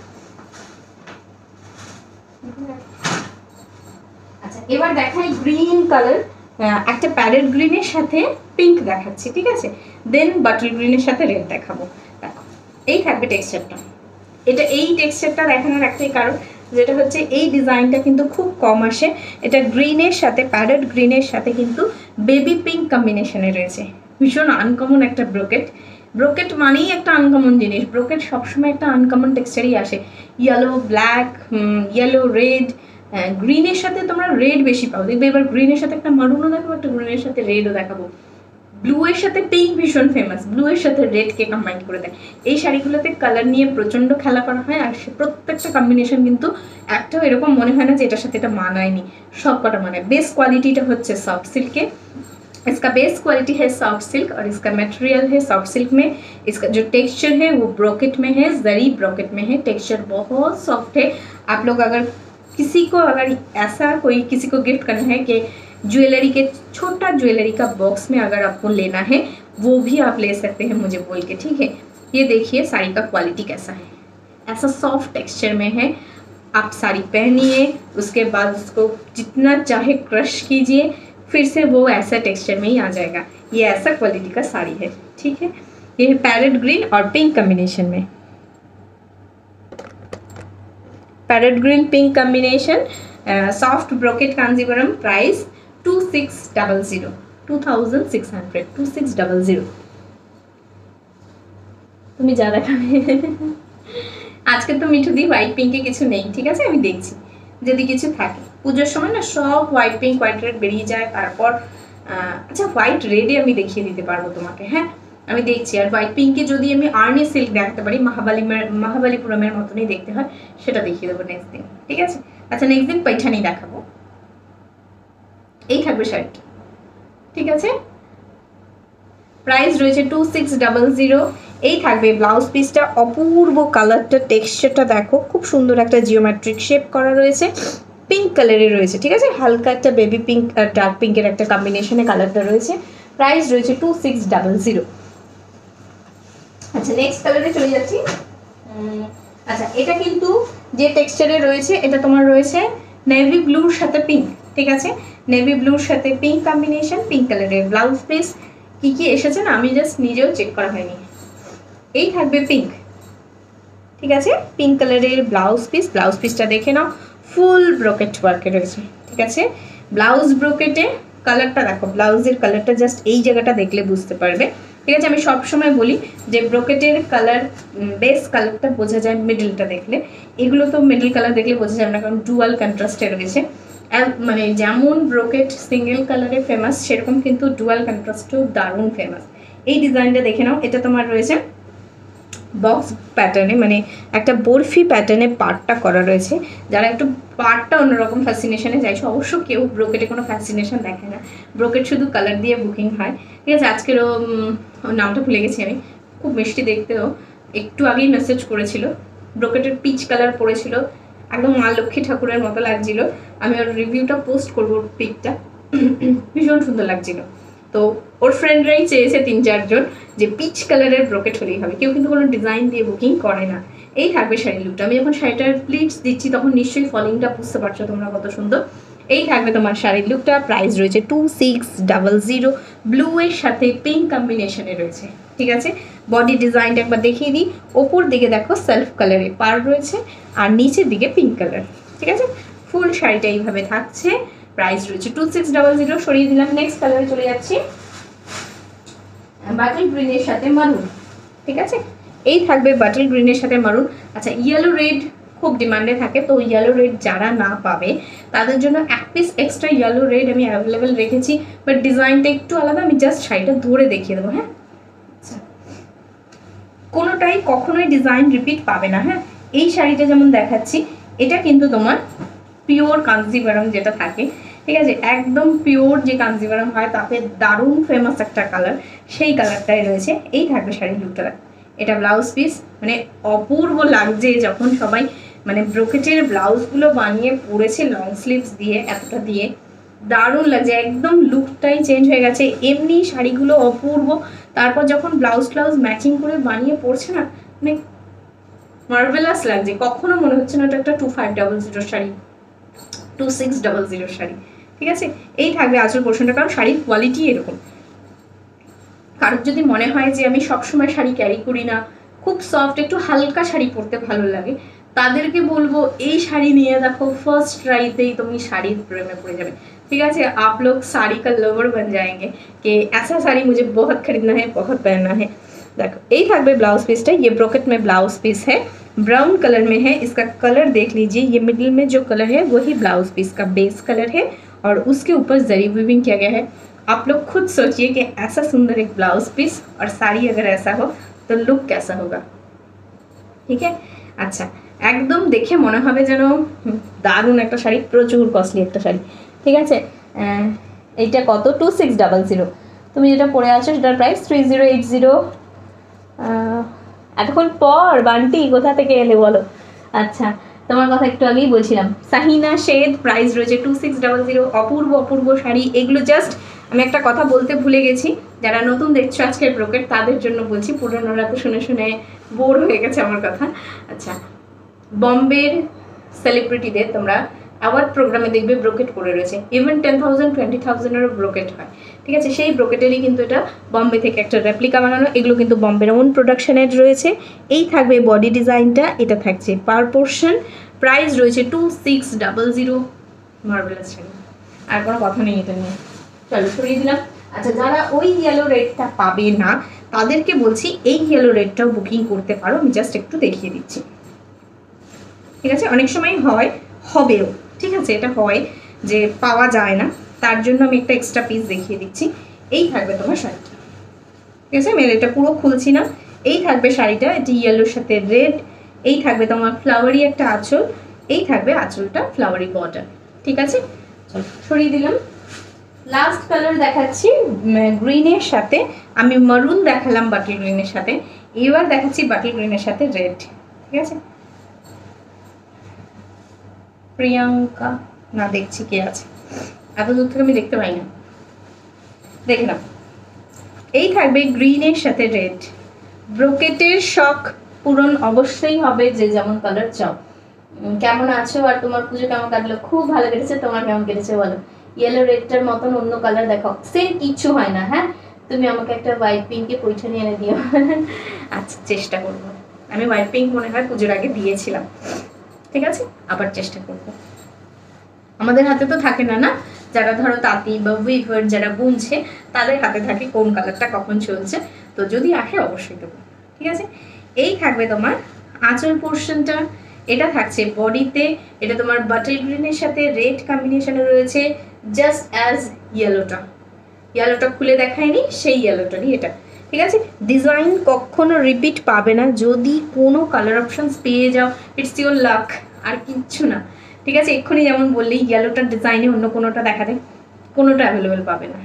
আচ্ছা এবার দেখাই গ্রিন কালার, একটা প্যারেট গ্রিনের সাথে পিঙ্ক দেখাচ্ছি। ঠিক আছে, দেন বাটল গ্রিনের সাথে রেড দেখাবো। দেখো এই থাকবে টেক্সচারটা, এটা এই টেক্সচারটা দেখানোর একটাই কারণ, যেটা হচ্ছে এই ডিজাইনটা কিন্তু খুব কম আসে। এটা গ্রিনের সাথে, প্যারেট গ্রিনের সাথে কিন্তু বেবি পিঙ্ক কম্বিনেশনে রয়েছে, ভীষণ আনকমন একটা ব্রোকেট। ব্রোকেট মানেই একটা আনকমন জিনিস, ব্রোকেট সবসময় একটা আনকমন টেক্সচারই আসে। ইয়েলো, ব্ল্যাক, ইয়েলো, রেড, গ্রিনের সাথে তোমরা রেড বেশি পাও, দেখবে এবার গ্রিনের সাথে একটা মারুনও দেখাবো, একটা গ্রিনের সাথে রেডও দেখাবো। ব্লু এর সাথে পিঙ্ক ভীষণ ফেমাস, ব্লু এর সাথে রেডকে কম্বাইন করে দেয়। এই শাড়িগুলোতে কালার নিয়ে প্রচণ্ড খেলা করা হয়, আর প্রত্যেকটা কম্বিনেশন কিন্তু একটাও এরকম মনে হয় না যে এটার সাথে এটা মানায়নি, সব কটা মানায়। বেস क्वालिटीটা হচ্ছে सॉफ्ट सिल्क के, इसका बेस क्वालिटी है सॉफ्ट सिल्क और इसका मटेरियल है सॉफ्ट सिल्क में। इसका जो टेक्सचर है वो ब्रोकेट में है, जरी ब्रोकेट में है, टेक्सचर बहुत सॉफ्ट है। आप लोग अगर किसी को अगर ऐसा कोई किसी को गिफ्ट करना है कि ज्वेलरी के छोटा ज्वेलरी का बॉक्स में अगर आपको लेना है वो भी आप ले सकते हैं मुझे बोल के। ठीक है, ये देखिए साड़ी का क्वालिटी कैसा है, ऐसा सॉफ्ट टेक्सचर में है। आप साड़ी पहनिए, उसके बाद उसको जितना चाहे क्रश कीजिए, फिर से वो ऐसा टेक्सचर में ही आ जाएगा। ये ऐसा क्वालिटी का साड़ी है। ठीक है, ये है पैरेट ग्रीन और पिंक कॉम्बिनेशन में, parrot green pink combination, soft brocade Kanjivaram, price 2600, 2600, 2600। তুমি যা দেখাবে। আজকে তো মিঠুদি হোয়াইট পিঙ্কে কিছু নেই, ঠিক আছে আমি দেখছি যদি কিছু থাকে। পুজোর সময় না সব হোয়াইট পিঙ্ক হোয়াইট রেড বেরিয়ে যায়, তারপর আচ্ছা হোয়াইট রেডে আমি দেখিয়ে দিতে পারবো তোমাকে, হ্যাঁ আমি দেখছি। আর হোয়াইট পিঙ্কে যদি আমি আর্নি সিল্ক দেখাতে পারি, মহাবালিপুরমের মতনই দেখতে হয়, সেটা দেখিয়ে দেবো নেক্সট দিন। ঠিক আছে, আচ্ছা নেক্সট দিন पैठनी দেখাবো। এই থাকবে শাড়িটা। ঠিক আছে, প্রাইস রয়েছে 2600। এই থাকবে ব্লাউজ পিসটা, অপূর্ব কালারটা, টেক্সচারটা দেখো, খুব সুন্দর একটা জিওমেট্রিক শেপ করা রয়েছে, পিঙ্ক কালারে রয়েছে। ঠিক আছে, হালকা একটা বেবি পিঙ্ক আর ডার্ক পিঙ্কের একটা কম্বিনেশনে কালারটা রয়েছে। প্রাইস রয়েছে 2600। আচ্ছা নেক্সট কালারে চলে যাচ্ছি। আচ্ছা এটা কিন্তু যে টেক্সচারে রয়েছে এটা তোমার রয়েছে নেভি ব্লুর সাথে পিঙ্ক। ঠিক আছে, নেভি ব্লুর সাথে পিঙ্ক কম্বিনেশন, পিঙ্ক কালারের ব্লাউজ পিস। কি কি এসেছে না আমি জাস্ট নিজেও চেক করা হয়নি। এই থাকবে পিঙ্ক। ঠিক আছে, পিঙ্ক কালারের ব্লাউজ পিস, ব্লাউজ পিসটা দেখে নাও, ফুল ব্রোকেট ওয়ার্কে রয়েছে। ঠিক আছে, ব্লাউজ ব্রোকেটে কালারটা দেখো, ব্লাউজের কালারটা জাস্ট এই জায়গাটা দেখলে বুঝতে পারবে। ঠিক আছে, আমি সবসময় বলি যে ব্রোকেটের কালার বেস কালারটা বোঝা যায় মিডলটা দেখলে, এগুলো তো মিডল কালার দেখলে বোঝা যাবে না, কারণ ডুয়াল কন্ট্রাস্টে রয়েছে। মানে যেমন ব্রোকেট সিঙ্গেল কালারে ফেমাস, সেরকম কিন্তু ডুয়াল কন্ট্রাস্টও দারুণ ফেমাস। এই ডিজাইনটা দেখে নাও, এটা তোমার রয়েছে বক্স প্যাটার্নে, মানে একটা বরফি প্যাটার্নে পার্টটা করা রয়েছে। যারা একটু পার্টটা অন্যরকম ফ্যাসিনেশনে চাইছো, অবশ্য কেউ ব্রোকেটে কোনো ফ্যাসিনেশন দেখে না, ব্রোকেট শুধু কালার দিয়ে বুকিং হয়। ঠিক আছে, আজকেরও নামটা ভুলে গেছি আমি, খুব মিষ্টি দেখতেও, একটু আগেই মেসেজ করেছিল, ব্রোকেটের পিচ কালার পরেছিল, একদম মা লক্ষ্মী ঠাকুরের মতো লাগছিল। আমি ওর রিভিউটা পোস্ট করবো, ওর পিকটা ভীষণ সুন্দর লাগছিল। তো ওর ফ্রেন্ডরাই চেয়েছে 3-4 জন যে পিচ কালারের ব্রোকেট হলেই হবে, কেউ কিন্তু কোনো ডিজাইন দিয়ে বুকিং করে না। এই থাকবে শাড়ির লুকটা, আমি যখন শাড়িটার প্লিটস দিচ্ছি তখন নিশ্চয়ই ফলিংটা বুঝতে পারছো তোমরা কত সুন্দর। এই থাকবে তোমার শাড়ির লুকটা, প্রাইস রয়েছে 2600, ব্লু এর সাথে পিঙ্ক কম্বিনেশনে রয়েছে। ঠিক আছে, বডি ডিজাইনটা একবার দেখিয়ে দিই। ওপর দিকে দেখো সেলফ কালারে পার রয়েছে, আর নিচের দিকে পিঙ্ক কালার। ঠিক আছে, ফুল শাড়িটা এইভাবে থাকছে, প্রাইস রয়েছে 2600। সরিয়ে দিলাম। নেক্সট কালারে চলে যাচ্ছি, বাটল গ্রিনের সাথে মারুন। ঠিক আছে, এই থাকবে বাটল গ্রিনের সাথে মারুন। আচ্ছা, ইয়েলো রেড খুব ডিমান্ডে থাকে, তো ইয়েলো রেড যারা না পাবে তাদের জন্য এক পিস এক্সট্রা ইয়েলো রেড আমি অ্যাভেলেবেল রেখেছি, বাট ডিজাইনটা একটু আলাদা। আমি জাস্ট শাড়িটা ধরে দেখিয়ে দেবো। হ্যাঁ, আচ্ছা, কোনোটাই কখনোই ডিজাইন রিপিট পাবে না। হ্যাঁ, এই শাড়িটা যেমন দেখাচ্ছি, এটা কিন্তু তোমার পিওর কাঞ্জিভারাম যেটা থাকে, ঠিক আছে, একদম পিওর যে কাঞ্জিভারাম হয় তাতে দারুণ ফেমাস একটা কালার, সেই কালারটাই রয়েছে। এই থাকবে শাড়ির লুকটা। এটা ব্লাউজ পিস, মানে অপূর্ব লাগছে যখন সবাই মানে ব্রোকেটের ব্লাউজগুলো বানিয়ে পরেছে লং স্লিভস দিয়ে, এতটা দিয়ে দারুণ লাগছে, একদম লুকটাই চেঞ্জ হয়ে গেছে। এমনি শাড়িগুলো অপূর্ব, তারপর যখন ব্লাউজ ম্যাচিং করে বানিয়ে পরছে না, মানে মার্ভেলাস লাগছে। কখনো মনে হচ্ছে না এটা একটা 2500 শাড়ি, 2600 শাড়ি। ঠিক আছে, এই থাকবে আঁচল পোর্শনটা, কারণ শাড়ির কোয়ালিটি এরকম। কারোর যদি মনে হয় যে আমি সবসময় শাড়ি ক্যারি করি না, খুব সফট একটু হালকা শাড়ি পরতে ভালো লাগে, তাদেরকে বলবো এই শাড়ি নিয়ে দেখো, ফার্স্ট ট্রাইতেই তুমি শাড়ির প্রেমে পড়ে যাবে। ठीक है, आप लोग साड़ी का लवर बन जाएंगे कि ऐसा साड़ी मुझे बहुत खरीदना है, बहुत पहनना है। देखो यही থাকবে ब्लाउज पीसটা, ये ब्रोकेट में ब्लाउज पीस है, ब्राउन कलर में है। इसका कलर देख लीजिए, ये मिडिल में जो कलर है वही ब्लाउज पीस का बेस कलर है, और उसके ऊपर जरी वीविंग किया गया है। आप लोग खुद सोचिए कि ऐसा सुंदर एक ब्लाउज पीस और साड़ी अगर ऐसा हो तो लुक कैसा होगा। ठीक है, अच्छा, একদম দেখে মনে হবে যেন দারুণ একটা শাড়ি, প্রচুর কস্টলি একটা শাড়ি। ঠিক আছে, এইটা কত? 2600। তুমি যেটা পরে আছো সেটার প্রাইস 3080। এতক্ষণ পর বান্টি কোথা থেকে এলে বলো? আচ্ছা, তোমার কথা একটু আগেই বলছিলাম। সাহিনা শেড, প্রাইস রয়েছে 2600। অপূর্ব অপূর্ব শাড়ি এগুলো। জাস্ট আমি একটা কথা বলতে ভুলে গেছি, যারা নতুন দেখছো আজকের ব্রোকেট তাদের জন্য বলছি, পুরোনোরা তো শুনে শুনে বোর হয়ে গেছে আমার কথা। আচ্ছা, বম্বের সেলিব্রিটিদের তোমরা অ্যাওয়ার্ড প্রোগ্রামে দেখবে ব্রোকেট পরে রয়েছে, ইভেন 10,000 20,000-এরও ব্রোকেট হয়। ঠিক আছে, সেই ব্রোকেটেরই কিন্তু এটা বম্বে থেকে একটা রেপ্লিকা বানানো। এগুলো কিন্তু বম্বের ওন প্রোডাকশনের রয়েছে। এই থাকবে বডি ডিজাইনটা, এটা থাকছে পার পোর্শন, প্রাইস রয়েছে 2600। মার্ভেলাস শাড়ি, আর কোনো কথা নেই এটা নিয়ে। চলো সরিয়ে দিলাম। আচ্ছা, যারা ওই ইয়েলো রেডটা পাবে না তাদেরকে বলছি এই ইয়েলো রেডটাও বুকিং করতে পারো, আমি জাস্ট একটু দেখিয়ে দিচ্ছি। ঠিক আছে, অনেক সময় হয়, হবেও। ঠিক আছে, এটা হয় যে পাওয়া যায় না, তার জন্য আমি একটা এক্সট্রা পিস দেখিয়ে দিচ্ছি। এই থাকবে তোমার শাড়িটা। ঠিক আছে, আমি এটা পুরো খুলছি না। এই থাকবে শাড়িটা, এটি ইয়েলোর সাথে রেড। এই থাকবে তোমার ফ্লাওয়ারি একটা আঁচল, এই থাকবে আঁচলটা ফ্লাওয়ারি বর্ডার। ঠিক আছে, চলো সরিয়ে দিলাম। লাস্ট কালার দেখাচ্ছি গ্রিনের সাথে, আমি মারুন দেখালাম বাটল গ্রিনের সাথে, এবার দেখাচ্ছি বাটল গ্রিনের সাথে রেড। ঠিক আছে, প্রিয়াঙ্কা না, দেখছি কে আছে, এত দূর থেকে আমি দেখতে পাই না, দেখে নাও। এই থাকবে গ্রিনের সাথে রেড। ব্রোকেটের শখ পূরণ অবশ্যই হবে যে যেমন কালার চাও। কেমন আছো আর তোমার পুজো কেমন কাটলো? খুব ভালো কেটেছে, তোমার কেমন কেটেছে বলো? ইয়েলো রেডটার মতন অন্য কালার দেখাও, সেম কিচ্ছু হয় না। হ্যাঁ, তুমি আমাকে একটা হোয়াইট পিঙ্কে পৈঠানি এনে দিও। আচ্ছা, চেষ্টা করবো। আমি হোয়াইট পিঙ্ক মনে হয় পুজোর আগে দিয়েছিলাম। ঠিক আছে, আবার চেষ্টা করবো। আমাদের হাতে তো থাকে না, না, যারা ধরো তাঁতি বা উইভার যারা বুনছে তাদের হাতে থাকে কোন কালারটা কখন চলছে, তো যদি আসে অবশ্যই দেবো। ঠিক আছে, এই থাকবে তোমার আঁচল পোর্শনটা, এটা থাকছে বডিতে, এটা তোমার বাটল গ্রিনের সাথে রেড কম্বিনেশনে রয়েছে, জাস্ট অ্যাজ ইয়েলোটা। ইয়েলোটা খুলে দেখায়নি, সেই ইয়েলোটারই এটা। ঠিক আছে, ডিজাইন কখনো রিপিট পাবে না, যদি কোনো কালার অপশনস পেয়ে যাও ইটস ইউর লাক, আর কিচ্ছু না। ঠিক আছে, এক্ষুনি যেমন বললেই ইয়েলোটার ডিজাইনে অন্য কোনোটা দেখাতে, কোনোটা অ্যাভেলেবেল পাবে না।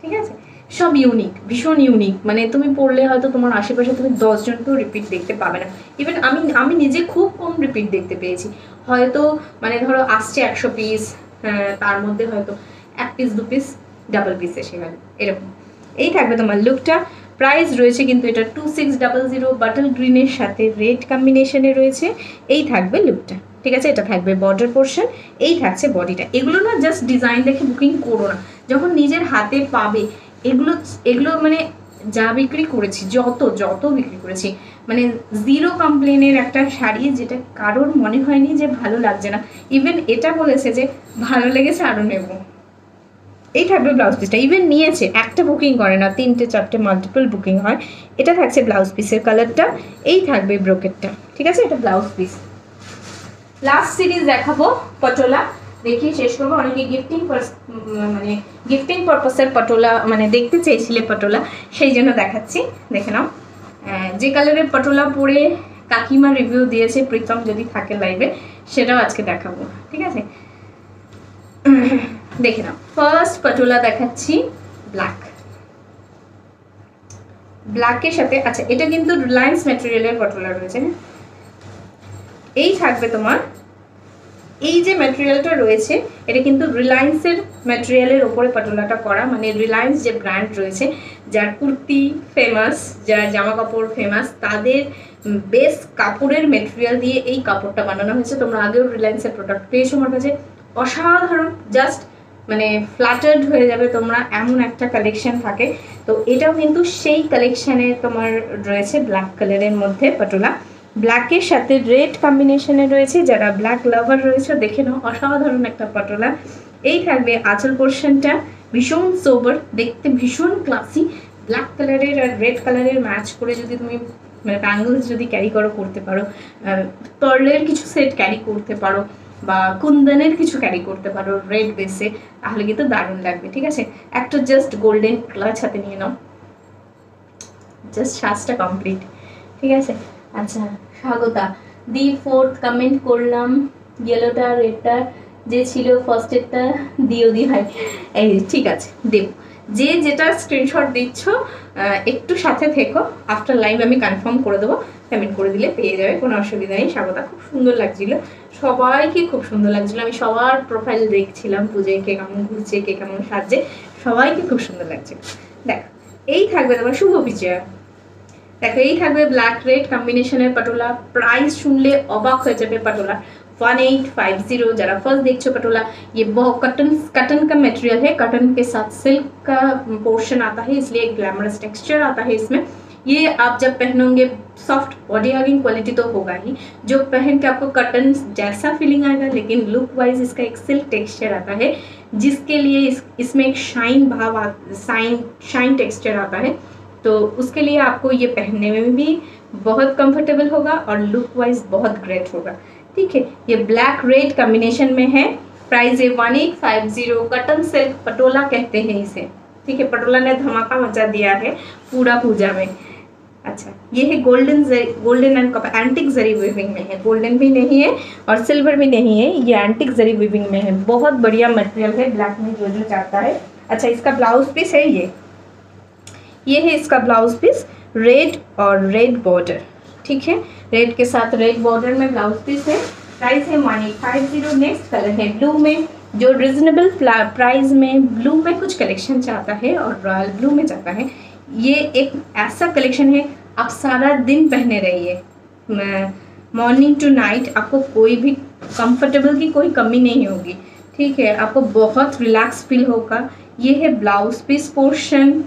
ঠিক আছে, সব ইউনিক, ভীষণ ইউনিক, মানে তুমি পড়লে হয়তো তোমার আশেপাশে তুমি 10 জনকেও রিপিট দেখতে পাবে না। ইভেন আমি নিজে খুব কম রিপিট দেখতে পেয়েছি, হয়তো মানে ধরো আসছে 100 পিস, তার মধ্যে হয়তো 1 পিস 2 পিস ডাবল পিস এসে গেল, এরকম। এই থাকবে তোমার লুকটা, প্রাইস রয়েছে কিন্তু এটা 2600, বাটল গ্রিনের সাথে রেড কম্বিনেশনে রয়েছে। এই থাকবে লুকটা। ঠিক আছে, এটা থাকবে বর্ডার পোর্শন, এই থাকছে বডিটা। এগুলো না জাস্ট ডিজাইন দেখে বুকিং করো না, যখন নিজের হাতে পাবে এগুলো মানে যা বিক্রি করেছি, যত বিক্রি করেছি, মানে জিরো কমপ্লেনের একটা শাড়ি, যেটা কারোর মনে হয়নি যে ভালো লাগছে না। ইভেন এটা বলেছে যে ভালো লেগেছে আরও নেব। এই থাকবে ব্লাউজ পিসটা, ইভেন নিয়েছে, একটা বুকিং করে না, 3টে 4টে মাল্টিপল বুকিং হয়। এটা থাকছে ব্লাউজ পিসের কালারটা, এই থাকবে ব্রোকেটটা, ঠিক আছে, এটা ব্লাউজ পিস। লাস্ট সিরিজ দেখাবো পটোলা, দেখি শেষ করবো। অনেকে মানে গিফটিং পারপাসের পটোলা মানে দেখতে চেয়েছিলে পটোলা, সেই জন্য দেখাচ্ছি, দেখে নাও। যে কালারের পটোলা পরে কাকিমা রিভিউ দিয়েছে, প্রীতম যদি থাকে লাইভে, সেটাও আজকে দেখাবো, ঠিক আছে। দেখে নাও, ফার্স্ট পটোলা দেখাচ্ছি ব্ল্যাক, ব্ল্যাকের সাথে, আচ্ছা এটা কিন্তু রিলায়েন্স ম্যাটেরিয়ালের পটোলা রয়েছে। এই থাকবে তোমার, এই যে ম্যাটেরিয়ালটা রয়েছে এটা কিন্তু রিলায়েন্সের ম্যাটেরিয়ালের ওপরে পটোলাটা করা, মানে রিলায়েন্স যে ব্র্যান্ড রয়েছে, যার কুর্তি ফেমাস, যার জামা কাপড় ফেমাস, তাদের বেস্ট কাপড়ের ম্যাটেরিয়াল দিয়ে এই কাপড়টা বানানো হয়েছে। তোমরা আগেও রিলায়েন্সের প্রোডাক্ট পেয়েছো আমার কাছে, অসাধারণ, জাস্ট মানে ফ্ল্যাটার্ড হয়ে যাবে তোমরা, এমন একটা কালেকশন থাকে। তো এটাও কিন্তু সেই কালেকশানে তোমার রয়েছে ব্ল্যাক কালারের মধ্যে পটোলা, ব্ল্যাকের সাথে রেড কম্বিনেশনে রয়েছে। যারা ব্ল্যাক লাভার রয়েছে দেখে নাও, অসাধারণ একটা পটোলা। এই থাকবে আঁচল পোর্শনটা, ভীষণ সোবার, দেখতে ভীষণ ক্লাসি, ব্ল্যাক কালারের আর রেড কালারের ম্যাচ করে যদি তুমি মানে ব্যাঙ্গলস যদি ক্যারি করতে পারো, পার্লের কিছু সেট ক্যারি করতে পারো, বা কুন্দনের কিছু ক্যারি করতে পারো রেড বেসে, তাহলে কিন্তু দারুণ লাগবে, ঠিক আছে। একটা জাস্ট গোল্ডেন ক্লাচ হাতে নিয়ে নাও, জাস্ট সাজটা কমপ্লিট, ঠিক আছে। আচ্ছা স্বাগতা দি 4th কমেন্ট করলাম, ইয়েলোটা রেডটা যে ছিল ফার্স্টেরটা দিও দি ভাই, এই ঠিক আছে দেব। যে যেটা স্ক্রিনশট দিচ্ছ একটু সাথে থেকো, আফটার লাইভ আমি কনফার্ম করে দেবো, পেমেন্ট করে দিলে পেয়ে যাবে, কোনো অসুবিধা নেই। স্বাগতা খুব সুন্দর লাগছিল, সবাইকে খুব সুন্দর লাগছিল, আমি সবার প্রোফাইল দেখছিলাম, পুজোয় কে কেমন ঘুরছে, কে কেমন সাজছে, সবাইকে খুব সুন্দর লাগছিল। দেখ এই থাকবে তোমার শুভ বিজয়া, দেখো এই থাকবে ব্ল্যাক রেড কম্বিনেশনের पटोला, प्राइस শুনলে অবাক হয়ে যাবে। पटोला 1850, जरा फर्स्ट देखो पटोला, ये बहुत कटन का मटेरियल है, कटन के साथ सिल्क का पोर्शन आता है, इसलिए एक ग्लैमरस टेक्सचर आता है इसमें। ये आप जब पहनोगे सॉफ्ट बॉडी हगिंग क्वालिटी तो होगा ही, जो पहन के आपको कटन जैसा फीलिंग आएगा, लेकिन लुक वाइज इसका एक सिल्क टेक्सचर आता है, जिसके लिए इसमें एक शाइन टेक्सचर आता है। तो उसके लिए आपको ये पहनने में भी बहुत कंफर्टेबल होगा और लुक वाइज बहुत ग्रेट होगा, ठीक है। ये ब्लैक रेड कॉम्बिनेशन में है, प्राइस है 1850, कटन सिल्क पटोला कहते हैं इसे, ठीक है। पटोला ने धमाका मचा दिया है पूरा पूजा में। अच्छा ये है golden and antique zari weaving में है, गोल्डन भी नहीं है और सिल्वर भी नहीं है, ये एंटिक जरी वीविंग में है, बहुत बढ़िया मटेरियल है, ब्लैक में जो चाहता है। अच्छा इसका ब्लाउज पीस है ये है इसका ब्लाउज पीस, रेड और रेड बॉर्डर, ठीक है, रेड के साथ रेड बॉर्डर में ब्लाउज पीस है। प्राइस है 1850। नेक्स्ट कलर है ब्लू में, जो रिजनेबल प्राइस में ब्लू में कुछ कलेक्शन चाहता है और रॉयल ब्लू में चाहता है, ये एक ऐसा कलेक्शन है आप सारा दिन पहने रहिए, मॉर्निंग टू नाइट, आपको कोई भी कंफर्टेबल की कोई कमी नहीं होगी, ठीक है, आपको बहुत रिलैक्स फील होगा। ये है ब्लाउज पीस पोर्शन,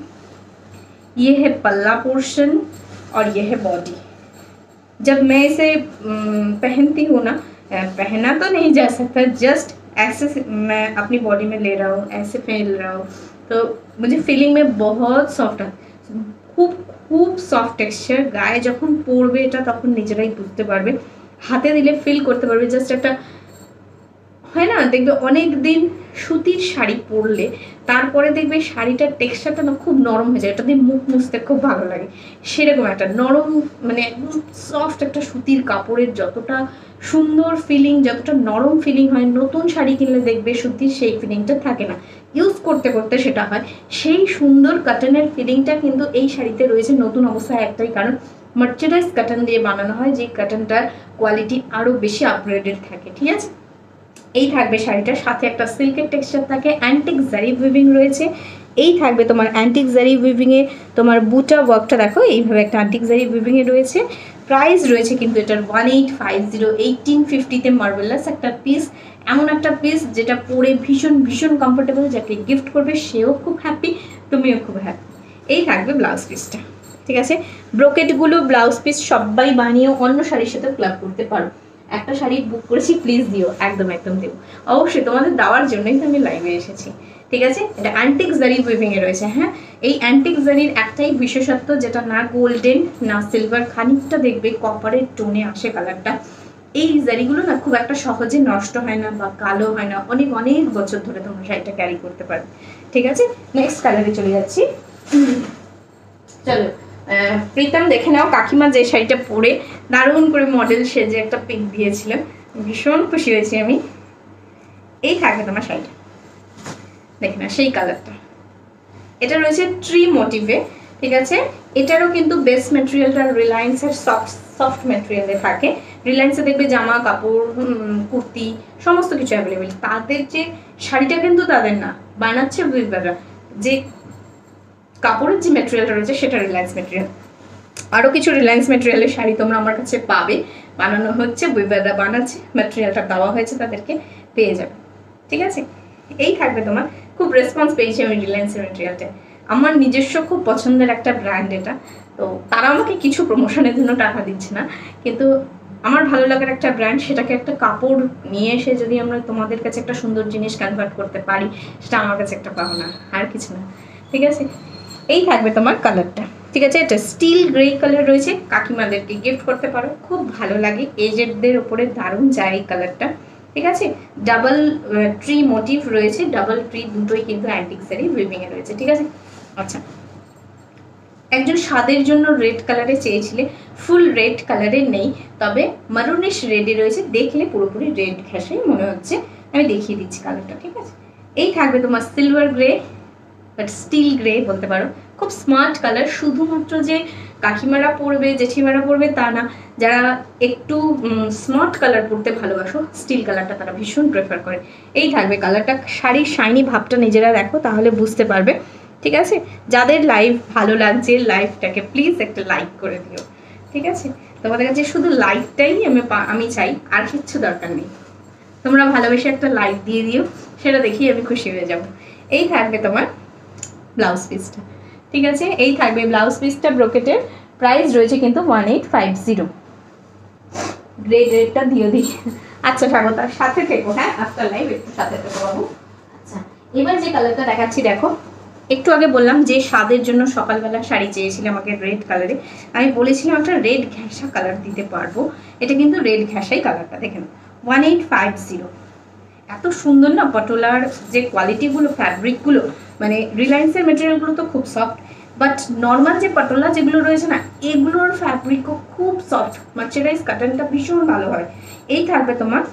ये है पल्ला पोर्शन और ये है बॉडी। जब मैं इसे पहनती हूँ ना, पहना तो नहीं जा सकता, जस्ट ऐसे मैं अपनी बॉडी में ले रहा हूँ, ऐसे फैल रहा हूँ, तो मुझे फीलिंग में बहुत सॉफ्ट है, खूब खूब सॉफ्ट टेक्सचार। गाয়ে যখন পরবে এটা তখন নিজেরাই বুঝতে পারবে, হাতে দিলে ফিল করতে পারবে, জাস্ট একটা হয় না, দেখবে অনেক দিন সুতির শাড়ি পরলে তারপরে দেখবে শাড়িটার টেক্সচারটা না খুব নরম হয়ে যায়, এটা দিয়ে মুখ মুছতে খুব ভালো লাগে, সেরকম একটা নরম মানে একদম সফট একটা সুতির কাপড়ের যতটা সুন্দর ফিলিং, যতটা নরম ফিলিং হয়, নতুন শাড়ি কিনলে দেখবে সুতির সেই ফিলিংটা থাকে না, ইউজ করতে করতে সেটা হয়। সেই সুন্দর কটনের ফিলিংটা কিন্তু এই শাড়িতে রয়েছে নতুন অবস্থায়, একটাই কারণ মার্চারাইজ কটন দিয়ে বানানো হয়, যে কটনটার কোয়ালিটি আরও বেশি আপগ্রেডেড থাকে, ঠিক আছে। এই থাকবে শাড়িটার সাথে একটা সিল্কের টেক্সচার থাকে, অ্যান্টিক জারি উইভিং রয়েছে। এই থাকবে তোমার অ্যান্টিক জারি উইভিংয়ে তোমার বুটা ওয়ার্কটা দেখো, এইভাবে একটা অ্যান্টিক জারি উইভিংয়ে রয়েছে। প্রাইস রয়েছে কিন্তু এটার 1850, 1850-তে মার্বেলাস একটা পিস, এমন একটা পিস যেটা পরে ভীষণ ভীষণ কমফোর্টেবল, যাকে গিফট করবে সেও খুব হ্যাপি, তুমিও খুব হ্যাপি। এই থাকবে ব্লাউজ পিসটা, ঠিক আছে। ব্রোকেটগুলো ব্লাউজ পিস সবাই বানিয়ে অন্য শাড়ির সাথে ক্লাব করতে পারো। একটা শাড়ি বুক করেছি, প্লিজ দিও, একদম একদম দেবো অবশ্যই, তোমাদের দেওয়ার জন্যই তো আমি লাইভে এসেছি, ঠিক আছে। এটা অ্যান্টিক জারি উইভিং এ রয়েছে। হ্যাঁ, এই অ্যান্টিক জারির একটাই বিশেষত্ব, যেটা না গোল্ডেন না সিলভার, খানিকটা দেখবে কপারের টোনে আসে কালারটা। এই জারিগুলো না খুব একটা সহজে নষ্ট হয় না বা কালো হয় না, অনেক অনেক বছর ধরে তোমরা শাড়িটা ক্যারি করতে পারবে, ঠিক আছে। নেক্সট কালারে চলে যাচ্ছি। চলো প্রীতম দেখে নাও কাকিমা যে শাড়িটা পরে দারুণ করে মডেল সেজে একটা পিক দিয়েছিলাম, ভীষণ খুশি হয়েছি আমি। এই থাকবে তোমার শাড়িটা, দেখে না সেই কালারটা। এটা রয়েছে ট্রি মোটিভে, ঠিক আছে। এটারও কিন্তু বেস্ট ম্যাটেরিয়ালটা রিলায়েন্সের সফট ম্যাটেরিয়ালে থাকে। রিলায়েন্সে দেখবে জামা কাপড়, কুর্তি সমস্ত কিছু অ্যাভেলেবেল। তাদের যে শাড়িটা কিন্তু তাদের না, বানাচ্ছে উইভাররা। যে কাপড়ের যে ম্যাটেরিয়ালটা রয়েছে সেটা রিলায়েন্স ম্যাটেরিয়াল। আরও কিছু রিলায়েন্স ম্যাটেরিয়ালের শাড়ি তোমরা আমার কাছে পাবে, বানানো হচ্ছে, উইভাররা বানাচ্ছে, ম্যাটেরিয়ালটা দেওয়া হয়েছে তাদেরকে, পেয়ে যাবে, ঠিক আছে। এই থাকবে তোমার, খুব রেসপন্স পেয়েছি আমি রিলায়েন্সের ম্যাটেরিয়ালটা, আমার নিজস্ব খুব পছন্দের একটা ব্র্যান্ড এটা। তো তারা আমাকে কিছু প্রমোশনের জন্য টাকা দিচ্ছে না, কিন্তু আমার ভালো লাগার একটা ব্র্যান্ড, সেটাকে একটা কাপড় নিয়ে এসে যদি আমরা তোমাদের কাছে একটা সুন্দর জিনিস কনভার্ট করতে পারি, সেটা আমার কাছে একটা পাওনা, আর কিছু না, ঠিক আছে। এই থাকবে তোমার কালারটা, ঠিক আছে। এটা স্টিল গ্রে কালার রয়েছে, কাকিমাদেরকে গিফট করতে পারো, খুব ভালো লাগে, এজেডদের ওপরে দারুণ যায় এই কালারটা, ঠিক আছে। ডাবল ট্রি মোটিভ রয়েছে, ডাবল ট্রি দুটোই কিন্তু অ্যান্টিক জারি উইভিং এ রয়েছে, ঠিক আছে। আচ্ছা, একজন স্বাদের জন্য রেড কালারে চেয়েছিলে, ফুল রেড কালারে নেই, তবে মারুনিশ রেডে রয়েছে, দেখলে পুরোপুরি রেড ঘেঁষাই মনে হচ্ছে। আমি দেখিয়ে দিচ্ছি কালারটা, ঠিক আছে। এই থাকবে তোমার silver grey, but still grey বলতে পারো, খুব স্মার্ট কালার। শুধুমাত্র যে কাকিমারা পরবে, জেঠিমারা পরবে তা না, যারা একটু স্মার্ট কালার পরতে ভালোবাসো, স্টিল কালারটা তারা ভীষণ প্রেফার করে। এই থাকবে কালারটা, শাড়ির শাইনি ভাবটা নিজেরা দেখো তাহলে বুঝতে পারবে, ঠিক আছে। যাদের লাইভ ভালো লাগছে, লাইভটাকে প্লিজ একটা লাইক করে দিও, ঠিক আছে। তোমাদের কাছে শুধু লাইকটাই আমি চাই, আর কিচ্ছু দরকার নেই। তোমরা ভালোবেসে একটা লাইক দিয়ে দিও, সেটা দেখেই আমি খুশি হয়ে যাব। এই থাকবে তোমার ব্লাউজ পিসটা, ঠিক আছে। এই থাকবে ব্লাউজ পিসটা, ব্রোকেটের, প্রাইস রয়েছে কিন্তু 1850। গ্রেড রেটটা দিয়ে দিই। আচ্ছা স্বাগত, সাথে থেকো, হ্যাঁ আফটার লাইভ একটু সাথে থেকো বাবু। আচ্ছা, এবার যে কালারটা দেখাচ্ছি দেখো, একটু আগে বললাম যে স্বাদের জন্য সকালবেলা শাড়ি চেয়েছিলাম আমাকে রেড কালারে, আমি বলেছিলাম একটা রেড ঘেঁষা কালার দিতে পারবো, এটা কিন্তু রেড ঘেঁষাই কালারটা, দেখেন 1850। এত সুন্দর না পটোলার যে কোয়ালিটিগুলো, ফ্যাব্রিকগুলো, মানে রিলায়েন্সের মেটেরিয়ালগুলো তো খুব সফট, বাট নর্মাল যে পটোলা যেগুলো রয়েছে না, এগুলোর ফ্যাব্রিকও খুব সফট, মার্চারাইজ কাটনটা ভীষণ ভালো হয়। এই থাকবে তোমার,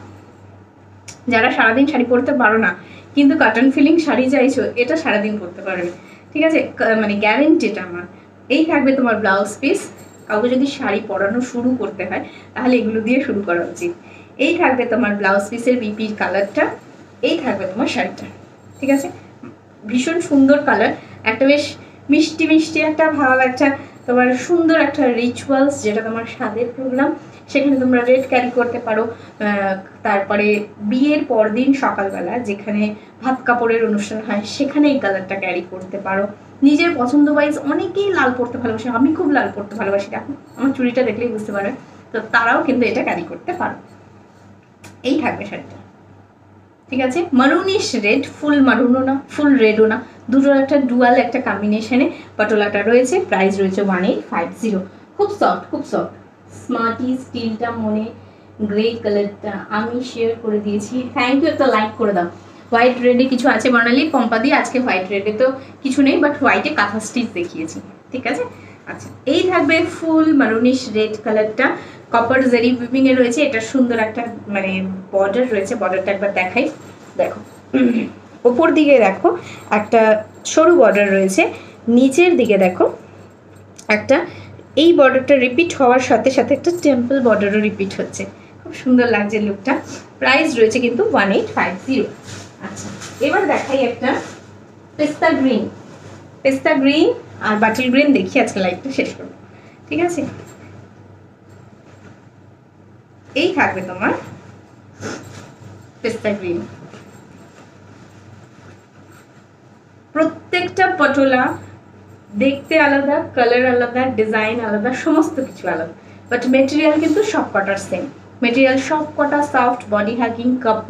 যারা সারাদিন শাড়ি পরতে পারো না কিন্তু কটন ফিলিং শাড়ি চাইছো, এটা সারাদিন পরতে পারবে, ঠিক আছে, মানে গ্যারেন্টিটা আমার। এই থাকবে তোমার ব্লাউজ পিস, কাউকে যদি শাড়ি পরানো শুরু করতে হয় তাহলে এগুলো দিয়ে শুরু করা উচিত। এই থাকবে তোমার ব্লাউজ পিসের বিপির কালারটা, এই থাকবে তোমার শাড়িটা, ঠিক আছে। ভীষণ সুন্দর কালার, একটা বেশ মিষ্টি মিষ্টি একটা ভাব, একটা তোমার সুন্দর একটা রিচুয়ালস, যেটা তোমার স্বাদের প্রোগ্রাম, সেখানে তোমরা রেড ক্যারি করতে পারো। তারপরে বিয়ের পরদিন সকালবেলা যেখানে ভাত কাপড়ের অনুষ্ঠান হয়, সেখানে এই কালারটা ক্যারি করতে পারো। নিজের পছন্দ ওয়াইজ অনেকেই লাল পরতে ভালোবাসে, আমি খুব লাল পরতে ভালোবাসি, দেখো আমার চুড়িটা দেখলেই বুঝতে পারবে, তো তারাও কিন্তু এটা ক্যারি করতে পারো। এই থাকবে শাড়িটা, ঠিক আছে। মারুনিশ রেড, ফুল মারুনও না ফুল রেডও না, দুটোর একটা ডুয়াল একটা কম্বিনেশনে পটোলাটা রয়েছে, প্রাইস রয়েছে 1850। খুব সফট, খুব সফট, স্মার্টি স্টিলটা মনে, গ্রে কালারটা আমি শেয়ার করে দিয়েছি, থ্যাংক ইউ, একটা লাইক করে দাও। হোয়াইট রেডে কিছু আছে বর্ণালী পম্পাদি, আজকে হোয়াইট রেডে তো কিছু নেই, বাট হোয়াইটে কাঁথা স্টিচ দেখিয়েছি, ঠিক আছে। আচ্ছা, এই থাকবে ফুল মারুনিশ রেড কালারটা, কপার জারি উইভিং এ রয়েছে, এটা সুন্দর একটা মানে বর্ডার রয়েছে, বর্ডারটা একবার দেখাই, দেখো ওপর দিকে দেখো একটা সরু বর্ডার রয়েছে, নিচের দিকে দেখো একটা, এই বর্ডারটা রিপিট হওয়ার সাথে সাথে একটা টেম্পল বর্ডারও রিপিট হচ্ছে, খুব সুন্দর লাগছে লুকটা। প্রাইস রয়েছে কিন্তু 1850। আচ্ছা, এবার দেখাই একটা পেস্তা গ্রিন, পেস্তা গ্রিন আর বাটল গ্রিন দেখি, আজকে লাইভটা শেষ করবো, ঠিক আছে। এই থাকবে তোমার পেস্তা গ্রিন, প্রত্যেকটা পটোলা দেখতে আলাদা, কালার আলাদা, ডিজাইন আলাদা, সমস্ত কিছু আলাদা, বাট মেটেরিয়াল কিন্তু সব কটার সেম। মেটেরিয়াল সব কটা সফট, বডি হাগিং,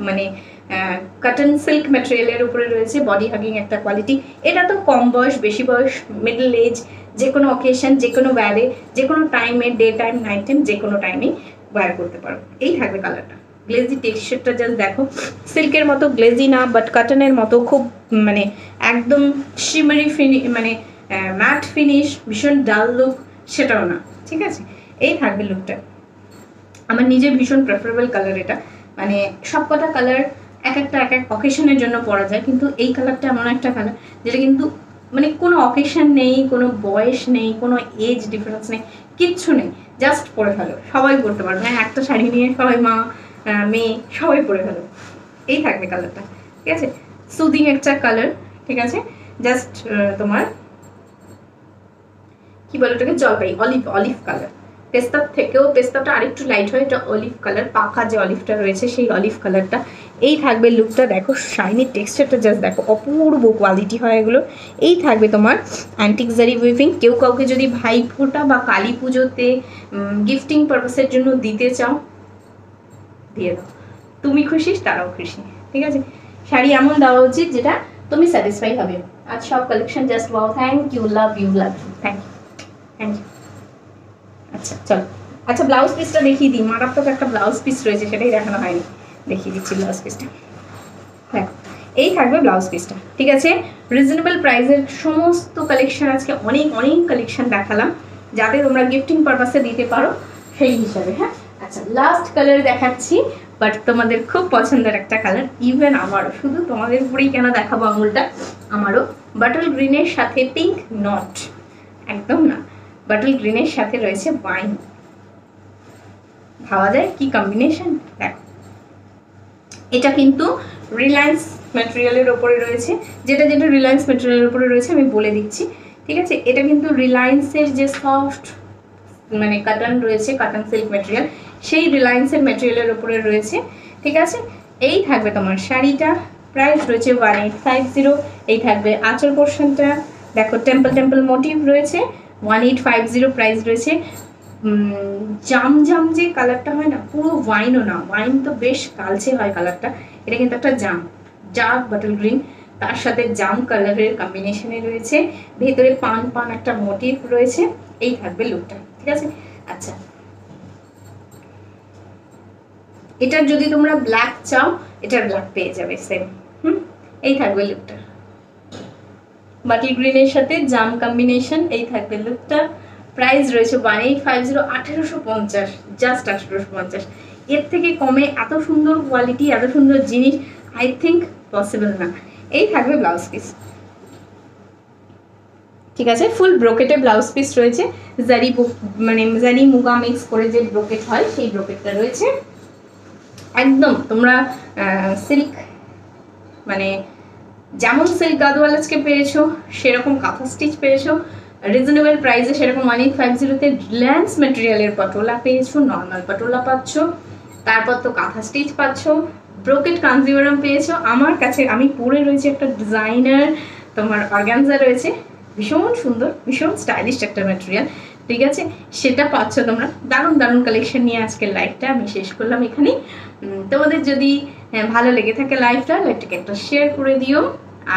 মানে কটন সিল্ক মেটেরিয়ালের উপরে রয়েছে, বডি হাগিং একটা কোয়ালিটি। এটা তো কম বয়স, বেশি বয়স, মিডল এজ, যে কোনো অকেশন, যে কোনো ওয়্যারে, যে কোনো টাইমে, ডে টাইম, নাইট টাইম, যে কোনো টাইমেই ওয়্যার করতে পারো। এই থাকবে কালারটা। গ্লেজি টেক্সচারটা জাস্ট দেখো, সিল্কের মতো গ্লেজি না, বাট কটনের মতো খুব মানে একদম শিমারি মানে ম্যাট ফিনিশ, ভীষণ ডাল লুক সেটাও না, ঠিক আছে। এই থাকবে লুকটা। আমার নিজের ভীষণ প্রেফারেবল কালার এটা, মানে সবকটা কালার এক একটা এক এক অকেশনের জন্য পরা যায়, কিন্তু এই কালারটা এমন একটা কালার যেটা কিন্তু মানে কোনো অকেশন নেই, কোনো বয়স নেই, কোনো এজ ডিফারেন্স নেই, কিচ্ছু নেই, জাস্ট পরে ফেলো, সবাই পরতে পারবে। হ্যাঁ, একটা শাড়ি নিয়ে সবাই মা মেয়ে সবাই পরে ফেলো। এই থাকবে কালারটা, ঠিক আছে। সুদিং একটা কালার, ঠিক আছে। জাস্ট তোমার কি বলে ওটাকে, জলপাই, অলিভ কালার। পেস্তার থেকেও পেস্তাটা আরেকটু লাইট হয়, এটা অলিভ কালার, পাকা যে অলিভটা রয়েছে সেই অলিভ কালারটা। এই থাকবে লুকটা। দেখো শাইনি টেক্সচারটা জাস্ট দেখো, অপূর্ব কোয়ালিটি হয় এগুলো। এই থাকবে তোমার অ্যান্টিক জারি উইভিং। কেউ কাউকে যদি ভাইফোঁটা বা কালী পুজোতে গিফটিং পারপাসের জন্য দিতে চাও, দিয়ে দাও, তুমি খুশি তারাও খুশি, ঠিক আছে। শাড়ি এমন দেওয়া উচিত যেটা তুমি স্যাটিসফাই হবে। আর সব collection just wow, thank you, love you, thank you, thank you. আচ্ছা চলো, আচ্ছা ব্লাউজ পিসটা দেখিয়ে দিই। মারাত্মক একটা ব্লাউজ পিস রয়েছে, সেটাই দেখানো হয়নি, দেখিয়ে দিচ্ছি ব্লাউজ পিসটা। দেখো এই থাকবে ব্লাউজ পিসটা, ঠিক আছে। রিজনেবল প্রাইসের সমস্ত কালেকশন আজকে অনেক অনেক কালেকশন দেখালাম, যাতে তোমরা গিফটিং পারপাসে দিতে পারো সেই হিসাবে। হ্যাঁ, আচ্ছা লাস্ট কালার দেখাচ্ছি, বাট তোমাদের খুব পছন্দের একটা কালার, ইভেন আমারও। শুধু তোমাদের উপরেই কেন দেখাবো আঙুলটা, আমারও। বাটল গ্রিনের সাথে পিঙ্ক, নট একদম না, বাটল গ্রিনের সাথে রয়েছে ওয়াইন। ভাবা যায় কি কম্বিনেশন। দেখো এটা কিন্তু রিলায়েন্স ম্যাটেরিয়ালের ওপরে রয়েছে, যেটা যেটা রিলায়েন্স ম্যাটেরিয়ালের ওপরে রয়েছে আমি বলে দিচ্ছি, ঠিক আছে। এটা কিন্তু রিলায়েন্সের যে সফট মানে কটন রয়েছে, কটন সিল্ক ম্যাটেরিয়াল, সেই রিলায়েন্সের ম্যাটেরিয়ালের ওপরে রয়েছে, ঠিক আছে। এই থাকবে তোমার শাড়িটা, প্রাইস রয়েছে 1850। এই থাকবে আঁচল পোর্শনটা, দেখো টেম্পল মোটিভ রয়েছে, 1850 প্রাইস রয়েছে। জাম জাম যে কালারটা হয় না, পুরো ওয়াইনও না, ওয়াইন তো বেশ কালচে হয় কালারটা, এটা কিন্তু একটা জাম, ডার্ক বাটল গ্রিন, তার সাথে জাম কালারের কম্বিনেশনে রয়েছে, ভেতরে পান পান একটা মোটিভ রয়েছে। এই থাকবে লুকটা, ঠিক আছে। আচ্ছা এটার যদি তোমরা ব্ল্যাক চাও, এটার ব্ল্যাক পেয়ে যাবে সেম। এই থাকবে লুকটা, বাটল গ্রিনের সাথে জাম কম্বিনেশন। এই থাকবে লুকটা, প্রাইস রয়েছে 1850, 1850, জাস্ট 1850। এর থেকে কমে এত সুন্দর কোয়ালিটি, এত সুন্দর জিনিস আই থিঙ্ক পসিবল না। এই থাকবে ব্লাউজ পিস, ঠিক আছে। ফুল ব্রোকেটে ব্লাউজ পিস রয়েছে, জারি মানে জারি মুগা মিক্স করে যে ব্রোকেট হয় সেই ব্রোকেটটা রয়েছে। একদম তোমরা সিল্ক মানে যেমন সিল্ক গাদওয়ালাজকে পেয়েছো, সেরকম কাঁথা স্টিচ পেয়েছো রিজনেবল প্রাইসে, সেরকম 1850-তে রিলায়েন্স ম্যাটেরিয়ালের পাটোলা পেয়েছো, নর্মাল পাটোলা পাচ্ছ, তারপর তো কাঁথা স্টিচ পাচ্ছ, ব্রোকেট কাঞ্জিভারাম পেয়েছো। আমার কাছে আমি পরে রয়েছে একটা ডিজাইনার তোমার অর্গানজা রয়েছে, ভীষণ সুন্দর, ভীষণ স্টাইলিশ একটা ম্যাটেরিয়াল, ঠিক আছে, সেটা পাচ্ছ তোমরা। দারুণ দারুণ কালেকশন নিয়ে আজকের লাইভটা আমি শেষ করলাম এখানেই। তোমাদের যদি ভালো লেগে থাকে লাইভটাকে একটা শেয়ার করে দিও,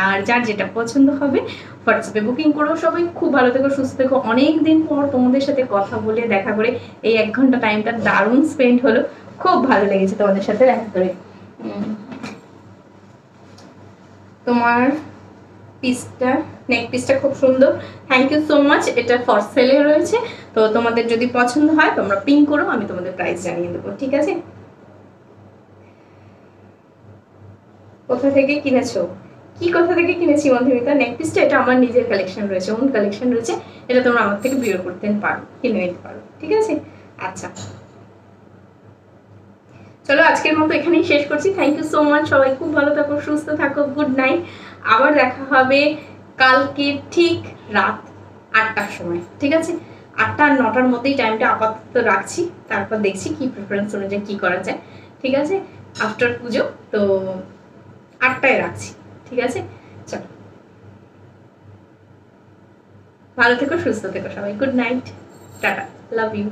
আর যার যেটা পছন্দ হবে হোয়াটসঅ্যাপে বুকিং করো। সবাই খুব ভালো থেকো, সুস্থ থেকো। অনেক দিন পর তোমাদের সাথে কথা বলে দেখা করে এই 1 ঘন্টা টাইমটা দারুণ স্পেন্ড হলো, খুব ভালো লেগেছে তোমাদের সাথে দেখা করে। তোমার পিসটা, নেক পিসটা খুব সুন্দর, থ্যাংক ইউ সো মাচ। এটা ফর সেলে রয়েছে, তো তোমাদের যদি পছন্দ হয় তোমরা পিং করো, আমি তোমাদের প্রাইস জানিয়ে দেবো, ঠিক আছে। কোথা থেকে কিনেছো, কি কোথা থেকে কিনেছি মধুমিতা? নেক পিসটা এটা আমার নিজের কালেকশন রয়েছে, ওন কালেকশন রয়েছে, এটা তোমরা আমার থেকে বিয়ে করতে পারো, কিনে নিতে পারো, ঠিক আছে। আচ্ছা চলো আজকের মতো এখানেই শেষ করছি। থ্যাংক ইউ সো মাচ, সবাই খুব ভালো থাকো, সুস্থ থাকো, গুড নাইট। আবার দেখা হবে কালকে ঠিক রাত 8টার সময়, ঠিক আছে। 8টা আর 9টার মধ্যেই টাইমটা আপাতত রাখছি, তারপর দেখছি কি প্রেফারেন্স অনুযায়ী কি করা যায়, ঠিক আছে। আফটার পুজো তো 8টায় রাখছি, ঠিক আছে। চলো। ভালো থেকো, সুস্থ থেকো সবাই। Good night, tata, love you.